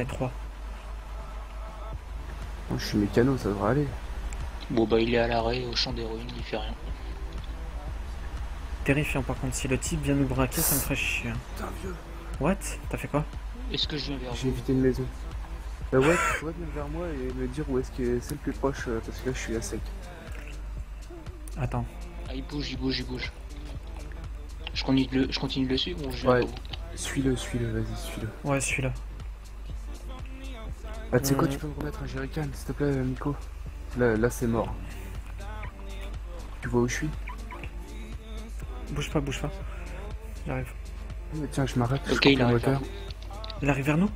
est 3. Moi, je suis mécano, ça devrait aller. Bon bah il est à l'arrêt au champ d'héroïne, il fait rien. Terrifiant par contre, si le type vient nous braquer, ça me ferait chier. Putain, vieux. What? T'as fait quoi? Est-ce que je viens vers J'ai vous? évité une maison. Bah ouais, tu pourrais venir vers moi et me dire où est-ce que c'est le plus proche, parce que là, je suis à sec. Attends. Ah il bouge, il bouge, il bouge. Je continue de le suivre ou je viens Ouais. vers vous? Suis-le, vas-y, suis-le. Ouais, celui-là. Ah, tu sais quoi, tu peux me remettre un jerrycan, s'il te plaît, Nico? Là c'est mort. Tu vois où je suis? Bouge pas, bouge pas. J'arrive. Mais tiens, je m'arrête. Ok, il arrive vers vous. Il arrive vers nous?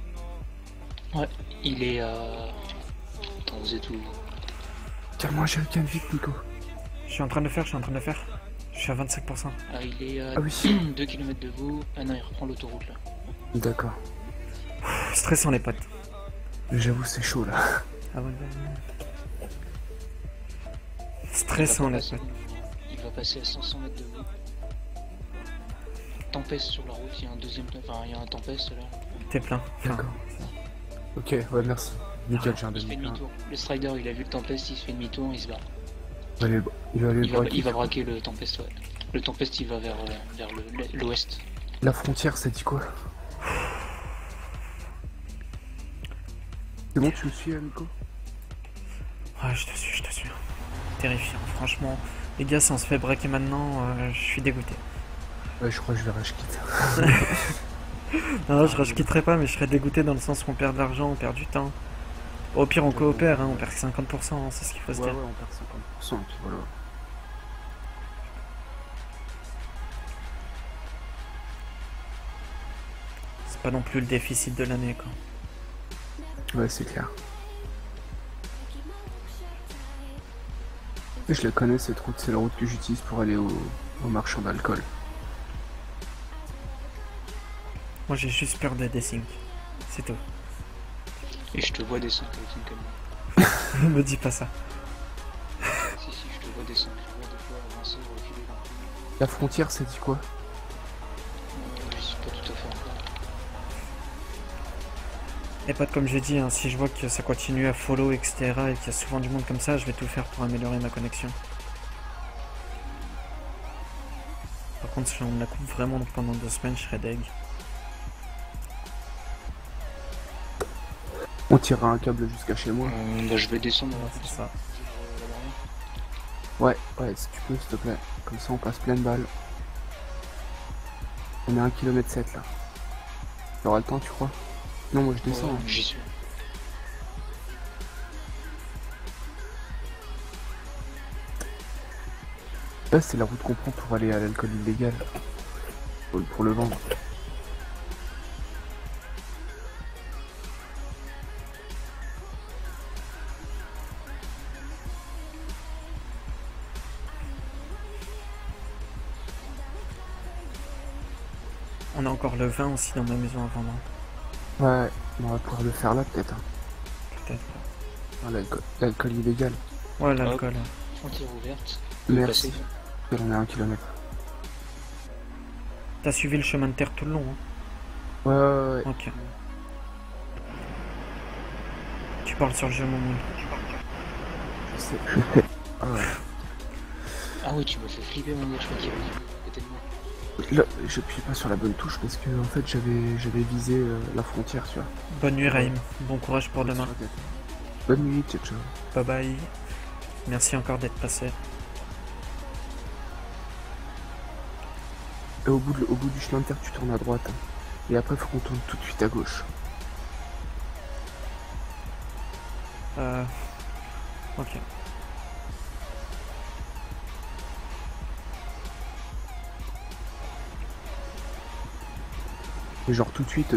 Ouais, il est à... Attends, vous êtes où? Tire-moi un jerrycan vite, Nico. Je suis en train de le faire, Je suis à 25%. Ah il est à Ah oui. 2 km de vous. Ah non, il reprend l'autoroute là. D'accord. Stressant les potes. J'avoue, c'est chaud là. Ah ouais, stressant les potes. Il va passer à 500 mètres de vous. Tempeste sur la route, il y a un deuxième... Enfin, il y a un tempeste là. T'es plein. Enfin, D'accord. Ok, ouais, merci. Nickel, j'ai un Il se fait demi-plein. demi-tour. Le Strider, il a vu le tempeste, il se fait demi-tour, il se barre. Il va aller le braquer. Il va braquer le tempeste, ouais. Le tempeste, il va vers l'ouest. La frontière, ça dit quoi? C'est bon, tu me suis, Nico? ouais, je te suis. Terrifiant, franchement. Les gars, si on se fait braquer maintenant, je suis dégoûté. Ouais, je crois que je vais rage quitte. Non, je quitterai pas, mais je serais dégoûté dans le sens qu'on perd de l'argent, on perd du temps. Au pire, on coopère, hein, on perd que 50%, hein, c'est ce qu'il faut se Ouais, dire. on perd 50%, et puis voilà. C'est pas non plus le déficit de l'année, quoi. Ouais, c'est clair. Et je la connais cette route, c'est la route que j'utilise pour aller au marchand d'alcool. Moi, j'ai juste peur des desync. C'est tout. Et je te vois descendre avec une camion. Me dis pas ça. Si, je te vois descendre. Je vois des fois avancer, reculer. La frontière, ça dit quoi? Je suis pas tout à fait encore. Et pas comme j'ai dit, hein, si je vois que ça continue à follow, etc., et qu'il y a souvent du monde comme ça, je vais tout faire pour améliorer ma connexion. Par contre, si on me la coupe vraiment pendant 2 semaines, je serais deg. On tirera un câble jusqu'à chez moi. Bah, je vais descendre. Ouais, c'est ça. Ouais, si tu peux, s'il te plaît. Comme ça, on passe plein de balles. On est à 1,7 km là. T'auras le temps, tu crois? Non, moi je descends. Ouais, Hein. j'y suis. Là, c'est la route qu'on prend pour aller à l'alcool illégal. Pour le vendre. On a encore le vin aussi dans ma maison à vendre. Ouais, on va pouvoir le faire là, peut-être. Hein. Peut-être. Ah, l'alcool illégal. Ouais, l'alcool. Frontière ouverte. Merci. Passer. On est à 1 km. T'as suivi le chemin de terre tout le long, hein? Ouais. Ok. Tu parles sur le jeu, mon monde. Je sais. Ah ouais. Ah oui, tu me fais flipper mon gars, je crois qu'il y avait à côté de moi. Là, j'appuie pas sur la bonne touche parce que en fait j'avais visé la frontière, tu vois. Bonne nuit, Raïm. Bon courage pour demain. Bonne nuit, ciao. Bye bye. Merci encore d'être passé. Et au bout du chemin de terre, tu tournes à droite. Hein. Et après, faut qu'on tourne tout de suite à gauche. Ok. Et genre tout de suite,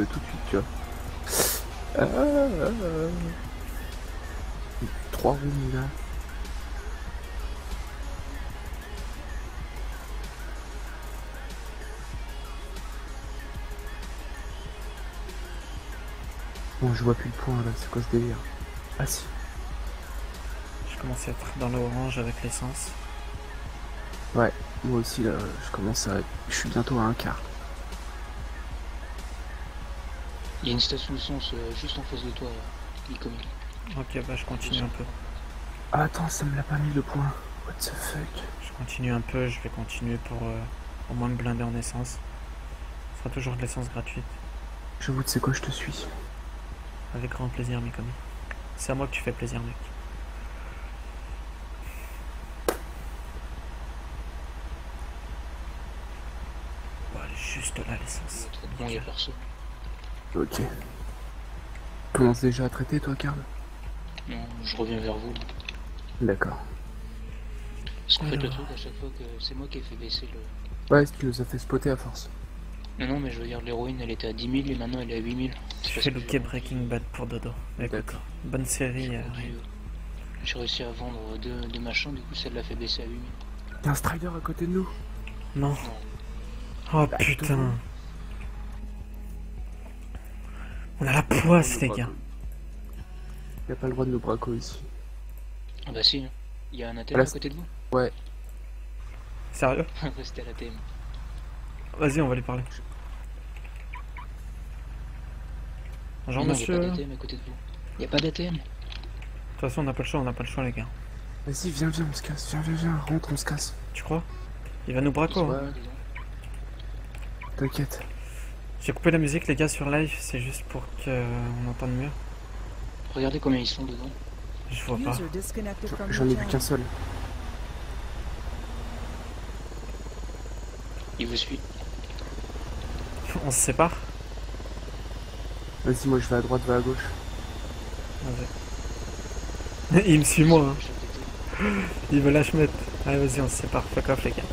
tu vois. 3 roues là. Bon, je vois plus le point là, c'est quoi ce délire? Ah si. Je commence à être dans l'orange avec l'essence. Ouais, moi aussi là, je suis bientôt à 1 quart. Il y a une station essence juste en face de toi, Nico. Ok, bah je continue un peu. Ah, attends, ça me l'a pas mis le point. What the fuck? Je continue un peu, je vais continuer pour au moins me blinder en essence. Ce sera toujours de l'essence gratuite. J'avoue, tu sais quoi, je te suis. Avec grand plaisir, Mikomi. C'est à moi que tu fais plaisir, mec. Bon, elle est juste là, l'essence. Bon, il y a personne. Ok. Commence déjà à traiter, toi, Karl? Non, je reviens vers vous. D'accord. Parce qu'en fait, le Alors. truc, à chaque fois que c'est moi qui ai fait baisser le. Ouais, tu nous as fait spotter à force. Non, non, mais je regarde l'héroïne, elle était à 10 000 et maintenant elle est à 8 000. Je fais looker Breaking Bad pour Dodo. Bah, écoute, D'accord. bonne série. J'ai réussi à vendre deux machins, du coup, ça l'a fait baisser à 8 000. Y'a un strider à côté de nous. Non. Non. Oh putain. On a la poisse, les gars. Y'a pas le droit de nous braco ici. Ah bah si, hein. Il y a un ATM Là, à côté de vous. Ouais. Sérieux? Restez à l'ATM. Vas-y, on va lui parler. Bonjour, Non, monsieur. il y a pas d'ATM à côté de vous. Il y a pas d'ATM. De toute façon, on n'a pas le choix, les gars. Vas-y, viens, on se casse. Viens, rentre, on se casse. Tu crois? Il va nous braco. Ouais. Hein. T'inquiète. J'ai coupé la musique, les gars, sur live, c'est juste pour qu'on entende mieux. Regardez combien ils sont dedans. Je vois pas. J'en ai vu qu'un seul. Il vous suit. On se sépare? Vas-y, moi je vais à droite, va à gauche. Vas-y. Il me suit moi, hein. Chef d'été. Il veut la schmette. Allez, vas-y, on se sépare. Fuck off, les gars.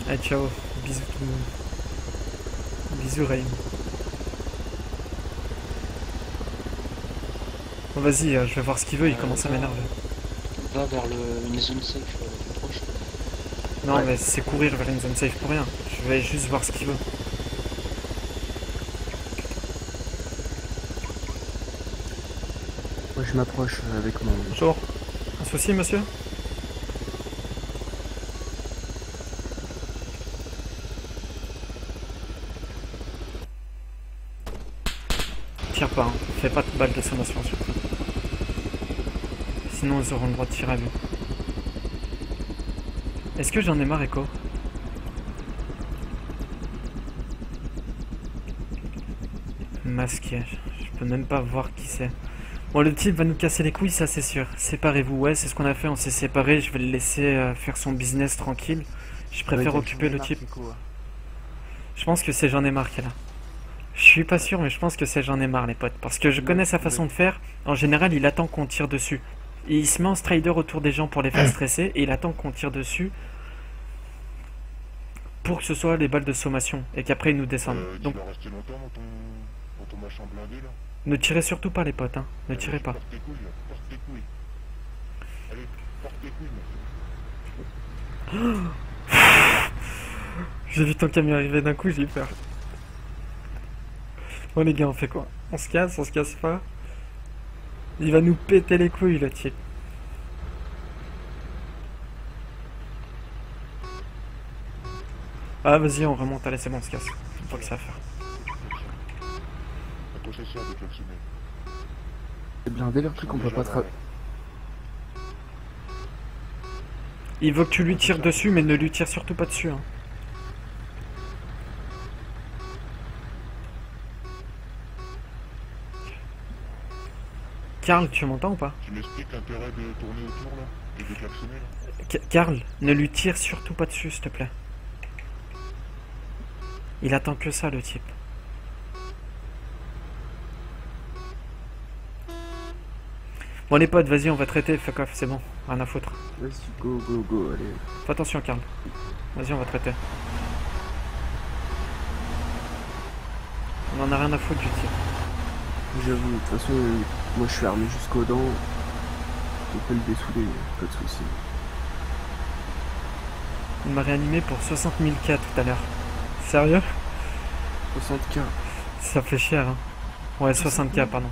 Allez, ciao. Bisous tout le monde. Bisous, Rain. Bon, vas-y, je vais voir ce qu'il veut, il commence à m'énerver. Va vers une zone safe plus proche. Non, Ouais. mais c'est courir vers une zone safe pour rien. Je vais juste voir ce qu'il veut. Moi je m'approche avec mon... Bonjour. Un souci, monsieur? Tire pas, hein. Fais pas de balles de sommation, surtout. Sinon, ils auront le droit de tirer à vue. Est-ce que j'en ai marre, Echo? Masqué. Je peux même pas voir qui c'est. Bon, le type va nous casser les couilles, ça c'est sûr. Séparez-vous, ouais, c'est ce qu'on a fait, on s'est séparés. Je vais le laisser faire son business tranquille. Je préfère occuper le type. Je pense que c'est j'en ai marre qu'elle a. Je suis pas sûr, mais je pense que c'est j'en ai marre, les potes. Parce que je connais sa façon de faire. En général, il attend qu'on tire dessus. Et il se met en strider autour des gens pour les faire stresser. Et il attend qu'on tire dessus. Pour que ce soit les balles de sommation. Et qu'après, il nous descende. Donc, Tu vas rester longtemps dans ton machin blindé là? ne tirez surtout pas, les potes. Hein. Ne tirez pas. Porte tes couilles là, porte tes couilles. Allez, porte tes couilles mec. J'ai vu ton camion arriver d'un coup, j'ai eu peur. Bon les gars, on fait quoi? On se casse pas? Il va nous péter les couilles le type. Ah vas-y, on remonte, allez c'est bon, on se casse. C'est pas que ça à faire. À quoi ça sert de klaxonner? C'est blindé leur truc, on peut pas travailler. Il veut que tu lui tires dessus, mais ne lui tire surtout pas dessus. Hein. Karl, tu m'entends ou pas? Tu m'expliques l'intérêt de tourner autour là? Et de klaxonner là? Karl, ne lui tire surtout pas dessus, s'il te plaît. Il attend que ça, le type. Bon les potes, vas-y, on va traiter, fuck off, c'est bon, rien à foutre. Vas-y, go, allez. Fais attention, Karl. Vas-y, on va traiter. On en a rien à foutre du type. J'avoue, de toute façon, moi je suis armé jusqu'aux dents. On peut le dessouder, pas de soucis. Il m'a réanimé pour 60 000 K tout à l'heure. Sérieux? 60K. Ça fait cher, hein. Ouais, 60 K, pardon.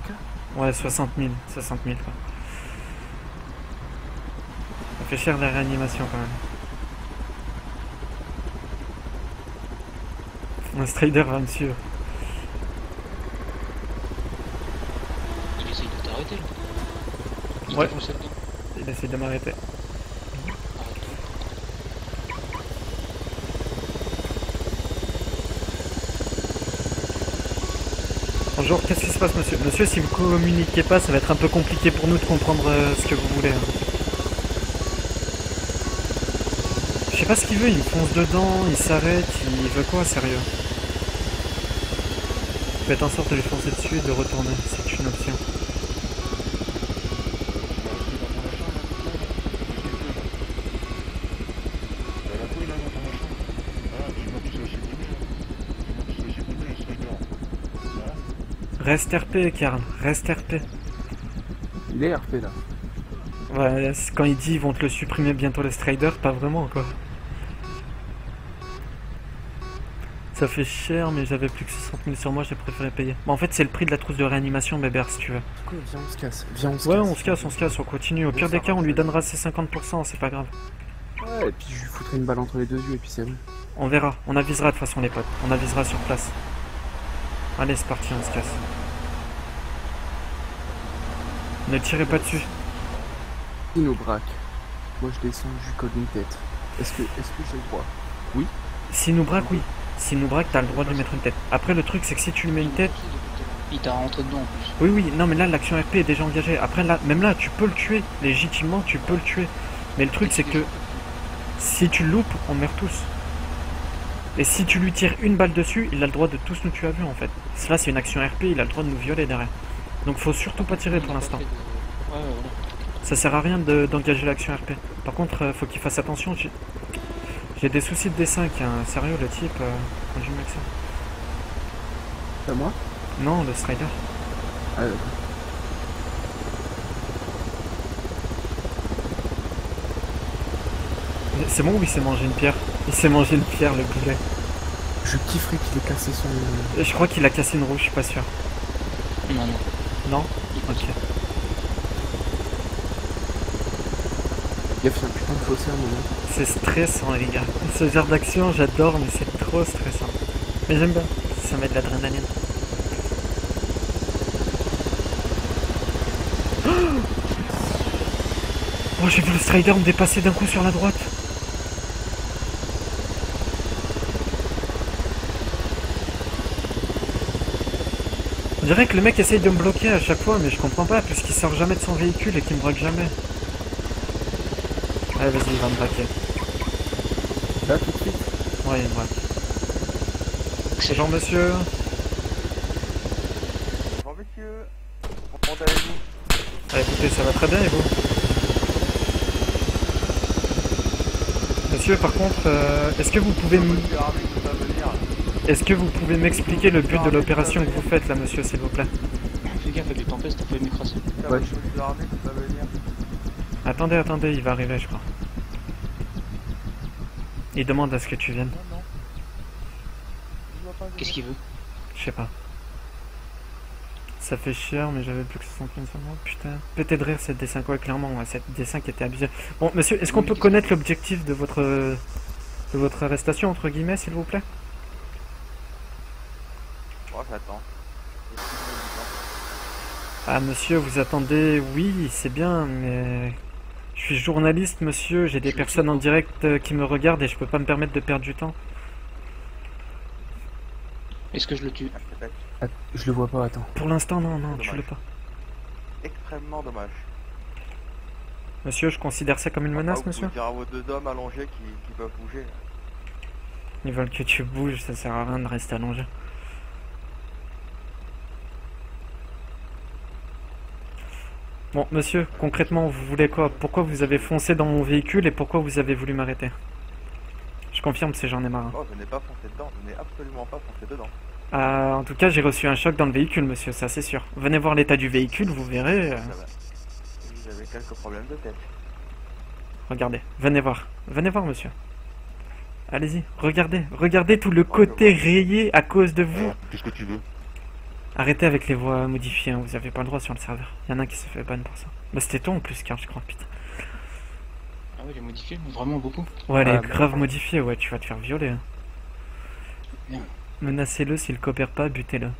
Ouais, 60 000 quoi. Ça fait cher la réanimation quand même. Un strider va me suivre. arrêter là. Il Ouais. t'a foncé dedans. Il essaie de m'arrêter. Arrête-toi. Bonjour, qu'est-ce qui se passe, monsieur? Monsieur, si vous communiquez pas, ça va être un peu compliqué pour nous de comprendre ce que vous voulez. Hein. Je sais pas ce qu'il veut, il me fonce dedans, il s'arrête, il veut quoi, sérieux? Faites en sorte de lui foncer dessus et de retourner, c'est une option. Reste RP, Karl, reste RP. Il est RP là. Ouais, quand il dit ils vont te le supprimer bientôt les striders, pas vraiment quoi. Ça fait cher, mais j'avais plus que 60 000 sur moi, j'ai préféré payer. Bon, en fait, c'est le prix de la trousse de réanimation, Bébert, si tu veux. Quoi, viens, on se casse. Viens, on se Ouais, casse. on se casse, on continue. Au pire des cas, on lui donnera ses 50%, c'est pas grave. Ouais, et puis je lui foutrai une balle entre les deux yeux et puis c'est bon. On verra, on avisera de toute façon les potes. On avisera sur place. Allez, c'est parti, on se casse. Ne tirez pas dessus. Il nous braque. Moi je descends, je lui colle une tête. Est-ce que j'ai le droit? Oui. S'il nous braque, oui. S'il nous braque, t'as le droit de lui mettre une tête. Après, le truc, c'est que si tu lui mets une tête... Il t'a rentré dedans en plus. Oui, oui, non, mais là, l'action RP est déjà engagée. Après, là, même là, tu peux le tuer. Légitimement, tu peux le tuer. Mais le truc, c'est que si tu le loupes, on meurt tous. Et si tu lui tires une balle dessus, il a le droit de tous nous tuer à vue, en fait. Là, c'est une action RP, il a le droit de nous violer derrière. Donc, faut surtout pas tirer pour l'instant. Ouais, voilà. Ça sert à rien d'engager l'action RP. Par contre, faut qu'il fasse attention. J'ai des soucis de D5, hein. Sérieux, le type, conduit mieux que ça. C'est à moi? Non, le Strider. Ah d'accord. C'est bon ou il s'est mangé une pierre? Il s'est mangé une pierre, le boulet. Je kifferais qu'il ait cassé son... Je crois qu'il a cassé une roue, je suis pas sûr. Non, non. Non? Ok. Il a fait un putain de fossé à un moment. C'est stressant, les gars. Ce genre d'action, j'adore, mais c'est trop stressant. Mais j'aime bien, ça met de l'adrénaline. Oh, j'ai vu le Strider me dépasser d'un coup sur la droite. On dirait que le mec essaye de me bloquer à chaque fois, mais je comprends pas, puisqu'il sort jamais de son véhicule et qu'il me braque jamais. Allez, vas-y, il va me braquer. Là tout de suite. Ouais, il me braque. Bonjour, monsieur. Bonjour monsieur, comment allez-vous? Ah, écoutez, ça va très bien et vous? Monsieur, par contre, est-ce que vous pouvez m'expliquer le but de l'opération que vous faites là, monsieur, s'il vous plaît? Fais gaffe avec les tempêtes, t'as failli m'écraser. Ouais. Attendez, attendez, il va arriver, je crois. Il demande à ce que tu viennes. Qu'est-ce qu'il veut? Je sais pas. Ça fait cher, mais j'avais plus que 75 sur moi. Putain. Pété de rire cette D5, ouais, clairement, ouais, cette D5 était abusée. Bon, monsieur, est-ce qu'on peut connaître l'objectif de votre arrestation, entre guillemets, s'il vous plaît? Oh, j'attends. Ah, monsieur, vous attendez, oui, c'est bien, mais... Je suis journaliste, monsieur, j'ai des personnes en direct qui me regardent et je peux pas me permettre de perdre du temps. Est-ce que je le tue? Ah, je le vois pas, attends. Pour l'instant, non, non, tu l'as pas. Extrêmement dommage. Monsieur, je considère ça comme une menace, monsieur? Vous dire à vos deux hommes allongés qui peuvent bouger. Ils veulent que tu bouges, ça sert à rien de rester allongé. Bon, monsieur, concrètement, vous voulez quoi? Pourquoi vous avez foncé dans mon véhicule et pourquoi vous avez voulu m'arrêter? Je confirme, c'est j'en ai marre. Non, je n'ai pas foncé dedans, je n'ai absolument pas foncé dedans. En tout cas, j'ai reçu un choc dans le véhicule, monsieur, ça c'est sûr. Venez voir l'état du véhicule, vous verrez. Vous avez quelques problèmes de tête. Regardez, venez voir, monsieur. Allez-y, regardez tout le côté rayé à cause de vous. Qu'est-ce que tu veux? Arrêtez avec les voix modifiées, hein, vous avez pas le droit sur le serveur. Il y en a un qui se fait ban pour ça. Bah c'était toi en plus, car je crois, putain. Ah ouais, il est modifié, vraiment beaucoup. Ouais, elle est grave modifiée, ouais, tu vas te faire violer. Hein. Bien. Menacez-le, s'il coopère pas, butez-le.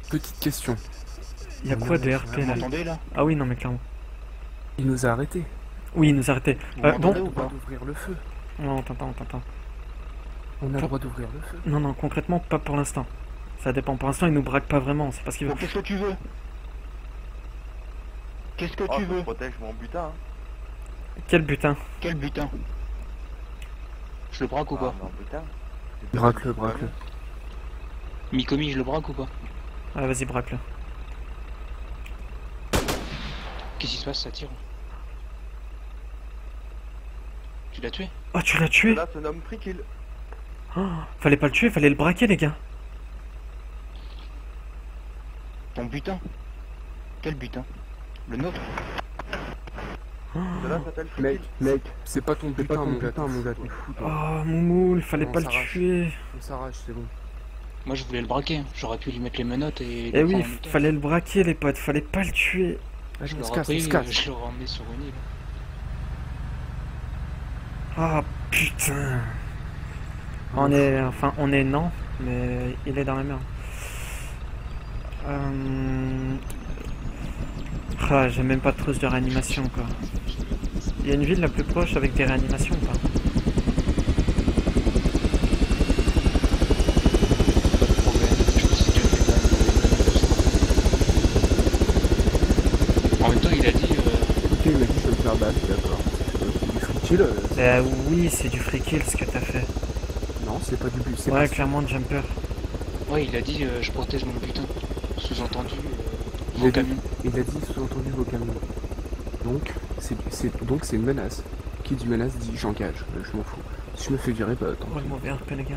Petite question. Il y a quoi de RP Vous là? m'entendez là? Ah oui, non mais clairement. Il nous a arrêtés. Oui, il nous a arrêtés. Vous Bon, m'entendez On a ou le droit pas? d'ouvrir le feu. non, on t'entend, on t'entend. On a le droit d'ouvrir le feu. Non, non, concrètement, pas pour l'instant. Ça dépend. Pour l'instant, il nous braque pas vraiment. C'est parce qu'il veut. Bon, qu'est-ce que tu veux? Qu'est-ce que Oh, tu je veux? protège mon butin. Hein. Quel butin. Quel butin? Je le braque ou Ah, pas? non, butin. Braque-le, braque-le. Mikomi, je le braque ou pas? Ah, vas-y, braque-le. Qu'est-ce qui se passe? Ça tire. Tu l'as tué? Oh, tu l'as tué? Là, se nomme free kill. Oh, fallait pas le tuer, fallait le braquer, les gars. Ton butin? Quel butin? Le nôtre? Cela s'appelle free Mec, kill. mec, c'est pas ton butin, mon gars, t'es fou, toi. Oh, Moumoul, fallait On pas le s'arrache. tuer. On s'arrache, c'est bon. Moi je voulais le braquer, hein. J'aurais pu lui mettre les menottes et... Eh le oui, prendre en otage. fallait le braquer, les potes, fallait pas le tuer. Allez, Je on se l'aurais casse, on pris, se casse. je l'aurais emmené sur une île. Ah, putain. On est. Enfin, on est non, mais il est dans la merde. Ah, j'ai même pas de trousse de réanimation, quoi. Il y a une ville la plus proche avec des réanimations, quoi. En même temps, il a dit... Écoutez, il m'a dit je vais me faire battre, d'accord. Du free kill, Oui, c'est du free kill ce que t'as fait. non, c'est pas du but, c'est Ouais, pas clairement, Jumper. Ouais, il a dit je protège mon butin. Sous-entendu, Il vos a dit- camions. Il a dit sous-entendu vos camions. Donc c'est une menace. Qui dit menace dit j'engage, je m'en fous. Si je me fais virer, bah attends. Ouais, le mauvais RP, les gars.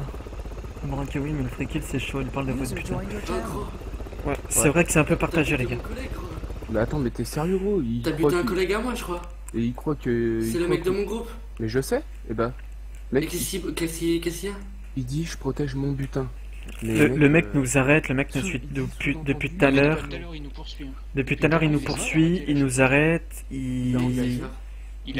Bon, ok, oui, mais le free kill, c'est chaud, il parle de votre putain. Ouais, c'est vrai que c'est un peu partagé, les gars. Bah attends, mais t'es sérieux gros? T'as buté un collègue à moi, je crois. Et il croit que... C'est il le croit mec de que- mon groupe. Mais je sais, et bah... Et Mec, qu'est-ce qu'il y a? il dit je protège mon butin. Mais Le mec nous arrête, le mec nous suit depuis tout à l'heure. Tout à l'heure, il nous poursuit. Hein. Depuis tout à l'heure, il nous poursuit, il nous arrête, Il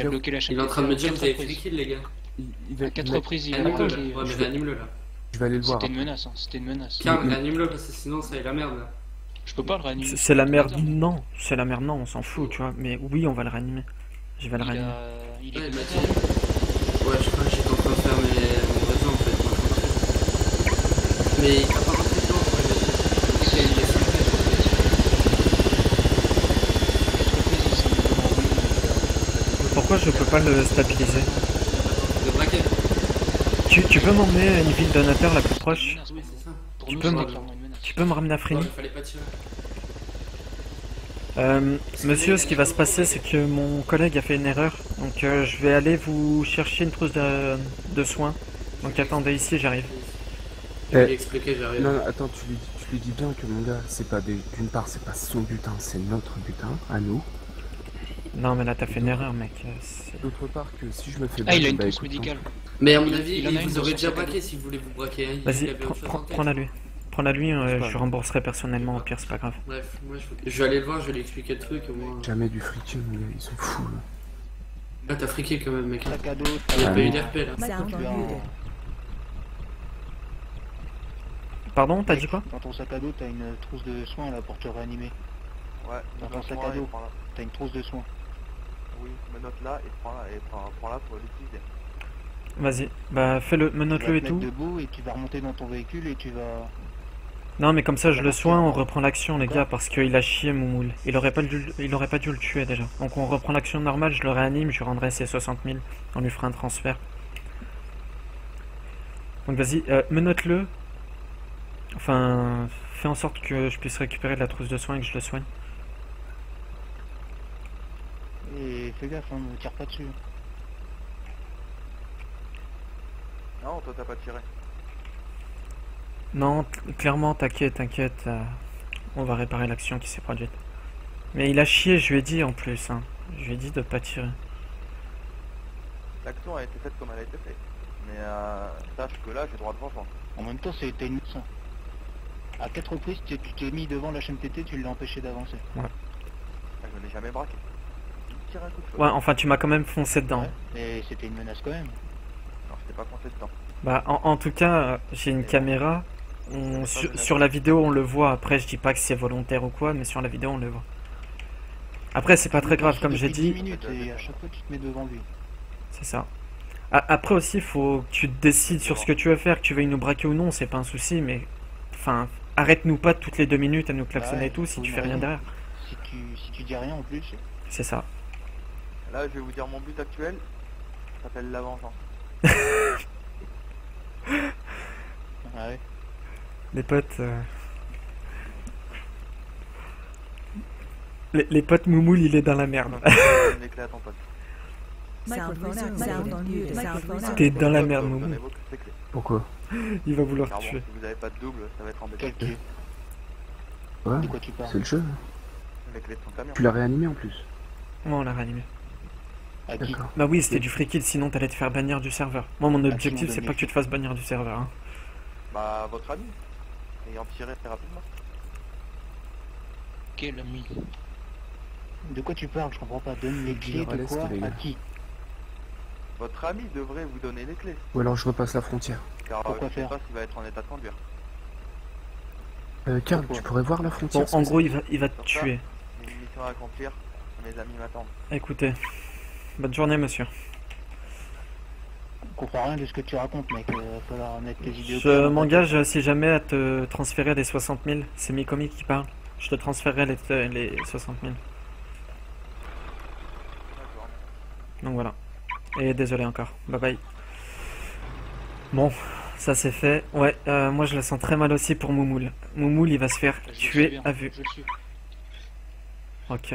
a bloqué la chaîne. Il est en train de me dire que à t'avais 4 free reprises. kill, les gars. À 4 reprises, il a Réanime-le bloqué. là. Ouais, mais réanime-le là. Je vais aller le voir. C'était une menace, hein. C'était une menace. Carl, réanime-le parce que sinon ça est la merde là. Je peux pas le réanimer. C'est la merde, non. C'est la merde, non, on s'en fout, tu vois. Mais oui, on va le réanimer. Je vais le Il réanimer. il Ouais, est il m'a dit. Ouais, je crois que j'étais en train de faire mon réseau en fait. Mais il va pas rentrer dedans, quoi. Il est Pourquoi je peux pas le stabiliser? de braquet. Tu peux m'emmener à une ville donateur la plus proche? Oui, c'est ça. Pour Tu nous, peux c'est me- clairement une menace. Tu peux me ramener à Ouais, Frini? il fallait pas tirer. Monsieur, ce qui va se passer, c'est que mon collègue a fait une erreur. Donc je vais aller vous chercher une trousse de soins. Donc attendez ici, j'arrive. Je vais lui expliquer, j'arrive. Non, non, attends, tu lui dis bien que mon gars, c'est pas d'une part, c'est pas son butin, c'est notre butin, à nous. Non mais là t'as fait une erreur, mec. D'autre part que si je me fais Ah, il a une bah, trousse écoute, médicale. Mais à mon avis, il en a il une vous dans aurait son déjà sac à braqué dos. si vous voulez vous braquer. Hein. Vas-y, Il avait autre chose en tête. prends-la lui. Prends-la lui, pas. je rembourserai personnellement, au pire c'est pas grave. Bref, moi je vais aller le voir, je vais lui expliquer le truc au moins. Jamais du friking, mon gars, ils sont fous. Là. Ah, t'as friqué quand même, mec. Sac à dos, Il y a Ah, pas eu non. d'RP là. Sound tu as muted. Pardon, t'as dit quoi? Dans ton sac à dos, t'as une trousse de soins là pour te réanimer. Ouais, Dans ton sac prends-la à et dos. prends-la. T'as une trousse de soins. Oui, menotte-la et prends-la pour l'utiliser. Vas-y, bah fais-le, Tu vas menote-le et te mettre tout. debout et tu vas remonter dans ton véhicule et tu vas... Non mais comme ça je le soigne, on reprend l'action les gars, parce qu'il a chié Moumoul. Il aurait pas dû le tuer déjà. Donc on reprend l'action normale, je le réanime, je lui rendrai ses 60 000. On lui fera un transfert. Donc vas-y, menote-le. Enfin, fais en sorte que je puisse récupérer de la trousse de soins et que je le soigne. Et fais gaffe, hein, ne tire pas dessus. Non, toi t'as pas tiré. Non, clairement, t'inquiète, on va réparer l'action qui s'est produite. Mais il a chié, je lui ai dit en plus, hein. Je lui ai dit de pas tirer. L'action a été faite comme elle a été faite. Mais sache que là, j'ai droit de vengeance. En même temps, c'était une leçon. À 4 reprises, tu t'es mis devant la chaîne TT, tu l'as empêché d'avancer. Ah, je l'ai jamais braqué. Il tire un coup de feu. Ouais, enfin tu m'as quand même foncé dedans. Ouais, mais c'était une menace quand même. Non, je t'ai pas coincé dedans. Bah en tout cas, j'ai une caméra Sur la vidéo, on le voit. Après, je dis pas que c'est volontaire ou quoi, mais sur la vidéo, on le voit. Après, c'est pas très grave, comme j'ai Depuis 10 dit. minutes et à chaque fois tu te mets devant lui. C'est ça. Après aussi, faut que tu te décides sur ce que tu veux faire, que tu veuilles nous braquer ou non, c'est pas un souci, mais enfin, arrête-nous pas toutes les 2 minutes à nous klaxonner Ouais, et tout si faut tu une fais rien raison. derrière. Si tu dis rien en plus. C'est ça. Là, je vais vous dire mon but actuel. Ça s'appelle la vengeance. Ouais. Les potes. Les potes Moumoul, il est dans la merde. Donne les clés à ton pote. T'es dans la merde, Donnez Moumoul. vos clés. Pourquoi? Il va vouloir Car te bon, tuer. si vous avez pas de double, ça va être embêtant. Quel clé? Ouais, De quoi tu parles? c'est le jeu. Les clés de ton camion. Tu l'as réanimé en plus. Moi, on l'a réanimé. À qui? D'accord. Bah oui, c'était du free kill, sinon t'allais te faire bannir du serveur. Moi, mon qui objectif, m'ont c'est donné pas que tu te fasses bannir du serveur. Hein. Bah, votre ami. Ayant tiré très rapidement. Quel ami? De quoi tu parles? Je comprends pas. Donne les clés de Reste, quoi? les gars. À qui? Votre ami devrait vous donner les clés. Ou alors je repasse la frontière. Car Pourquoi je sais faire? pas s'il va être en état de conduire. Karl, Pourquoi? tu pourrais voir la frontière Bon, en gros, il va te Sur ça, tuer. J'ai une mission à accomplir. Mes amis m'attendent. Écoutez, bonne journée, monsieur. Je comprends rien de ce que tu racontes, mec. Va falloir mettre tes idées au Je clair. m'engage, si jamais, à te transférer les 60 000. C'est Mikomi qui parle. Je te transférerai les 60 000. D'accord. Donc voilà. Et désolé encore. Bye bye. Bon, ça c'est fait. Ouais, moi je la sens très mal aussi pour Moumoul. Moumoul, il va se faire Je le sais tuer bien, à vue. je le suis. Ok.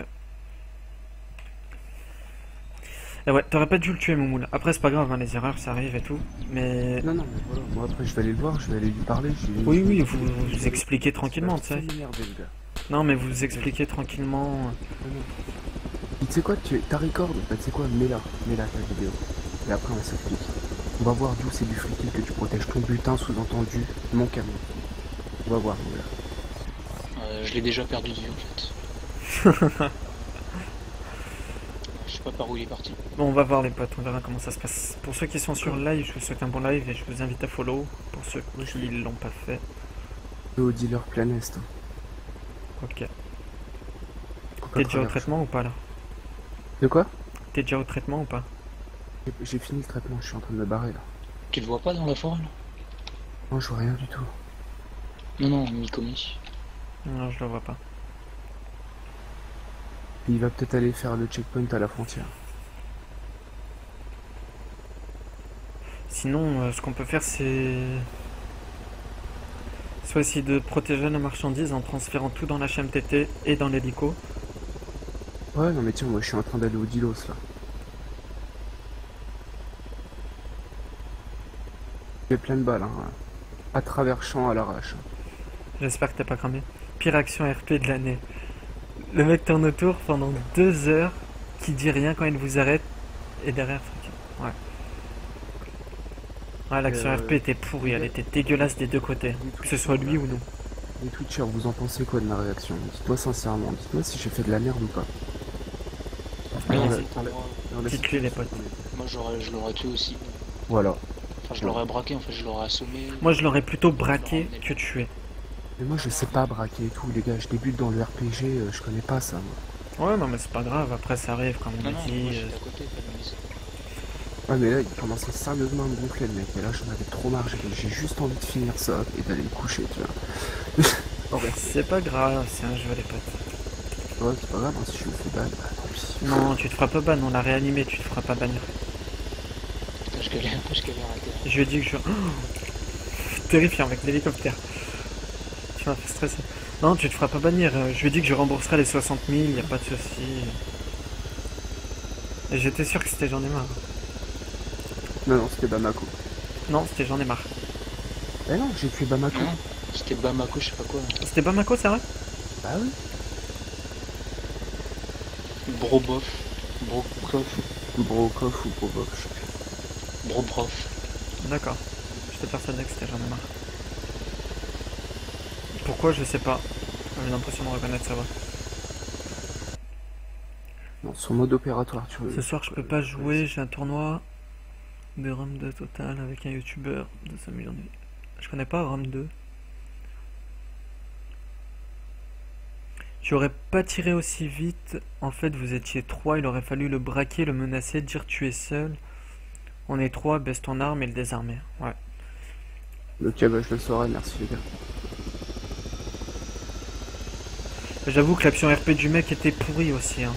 Et ouais, t'aurais pas dû le tuer, Moumoul. Après, c'est pas grave, hein, les erreurs, ça arrive et tout. Mais... Non, mais voilà. Moi après je vais aller le voir, je vais aller lui parler. Oui, vous expliquez tranquillement, tu sais. Énervé, le gars. Non, mais vous expliquez tranquillement. Et tu sais quoi, ta record, bah, tu sais quoi, mets-la ta vidéo. Et après on s'explique. On va voir d'où c'est du free kill que tu protèges ton butin, sous-entendu, mon camion. On va voir, mon gars. Je l'ai déjà perdu de vue en fait. Je sais pas par où il est parti. Bon, on va voir les potes, on verra comment ça se passe. Pour ceux qui sont sur le live, je vous souhaite un bon live et je vous invite à follow. Pour ceux qui l'ont pas fait. Au dealer plein est. Hein. Ok. Faut pas T'es déjà au traverser. traitement ou pas là? De quoi? T'es déjà au traitement ou pas? J'ai fini le traitement, je suis en train de me barrer là. Tu le vois pas dans la forêt là? Non, je vois rien du tout. Non, Mikomi. Non, je le vois pas. Il va peut-être aller faire le checkpoint à la frontière. Sinon, ce qu'on peut faire, c'est soit essayer de protéger nos marchandises en transférant tout dans la HMTT et dans l'hélico. Ouais, non mais tiens, moi je suis en train d'aller au Dilos là. J'ai plein de balles, hein. À travers champ à l'arrache. J'espère que t'es pas cramé. Pire action RP de l'année. Le mec tourne autour pendant 2 heures, qui dit rien quand il vous arrête, et derrière, ouais. Ouais, l'action RP était pourrie, elle était dégueulasse des deux côtés, que ce soit lui ou nous. Les Twitchers, vous en pensez quoi de ma réaction? Dites-moi sincèrement, dites-moi si j'ai fait de la merde ou pas. Non, Dans la- si. dans la- dans la Dites-lui, les situation potes. qu'on est. Moi je l'aurais tué aussi. Voilà. Enfin je l'aurais braqué, en fait je l'aurais assommé. Moi, je l'aurais plutôt braqué que tué. Mais moi je sais pas braquer et tout, les gars, je débute dans le RPG, je connais pas ça moi. Ouais, non, mais c'est pas grave, après ça arrive, comme on Non, a non, dit. moi j'étais à côté, pas de mise. Ouais mais là il commençait sérieusement à me gonfler le mec, et là j'en avais trop marre, j'ai juste envie de finir ça et d'aller me coucher, tu vois. Ouais, C'est pas grave, c'est un jeu, les potes. ouais c'est pas grave, hein, si je me fais ban, bah tant pis. Non, tu te feras pas ban, on l'a réanimé, tu te feras pas bannir. Putain, je galère à terre. Je lui ai dit que je... Oh, terrifiant avec l'hélicoptère. Tu m'as fait stresser. Non, tu te feras pas bannir. Je lui ai dit que je rembourserai les 60 000, y a pas de souci. Et j'étais sûr que c'était j'en ai marre. Non, c'était Bamako. Non, c'était j'en ai marre. Eh non, j'ai tué Bamako. Non, c'était Bamako, je sais pas quoi. C'était Bamako, c'est vrai? Bah oui. Brobof. Brokoff. Brokov ou Brobov, je sais plus. Brobrof. D'accord. J'étais persuadé que c'était j'en ai marre. Pourquoi, je sais pas. J'ai l'impression de reconnaître sa voix. Non, son mode opératoire, tu veux. Ce soir, je peux pas jouer, j'ai un tournoi de Rome 2 total avec un youtubeur de 5 millions de vues. Je connais pas Rome 2. Tu aurais pas tiré aussi vite. En fait, vous étiez 3. Il aurait fallu le braquer, le menacer, dire tu es seul. On est 3, baisse ton arme et le désarmer. Ouais. Ok, bah je le saurai, merci les gars. J'avoue que l'action RP du mec était pourrie aussi. Hein.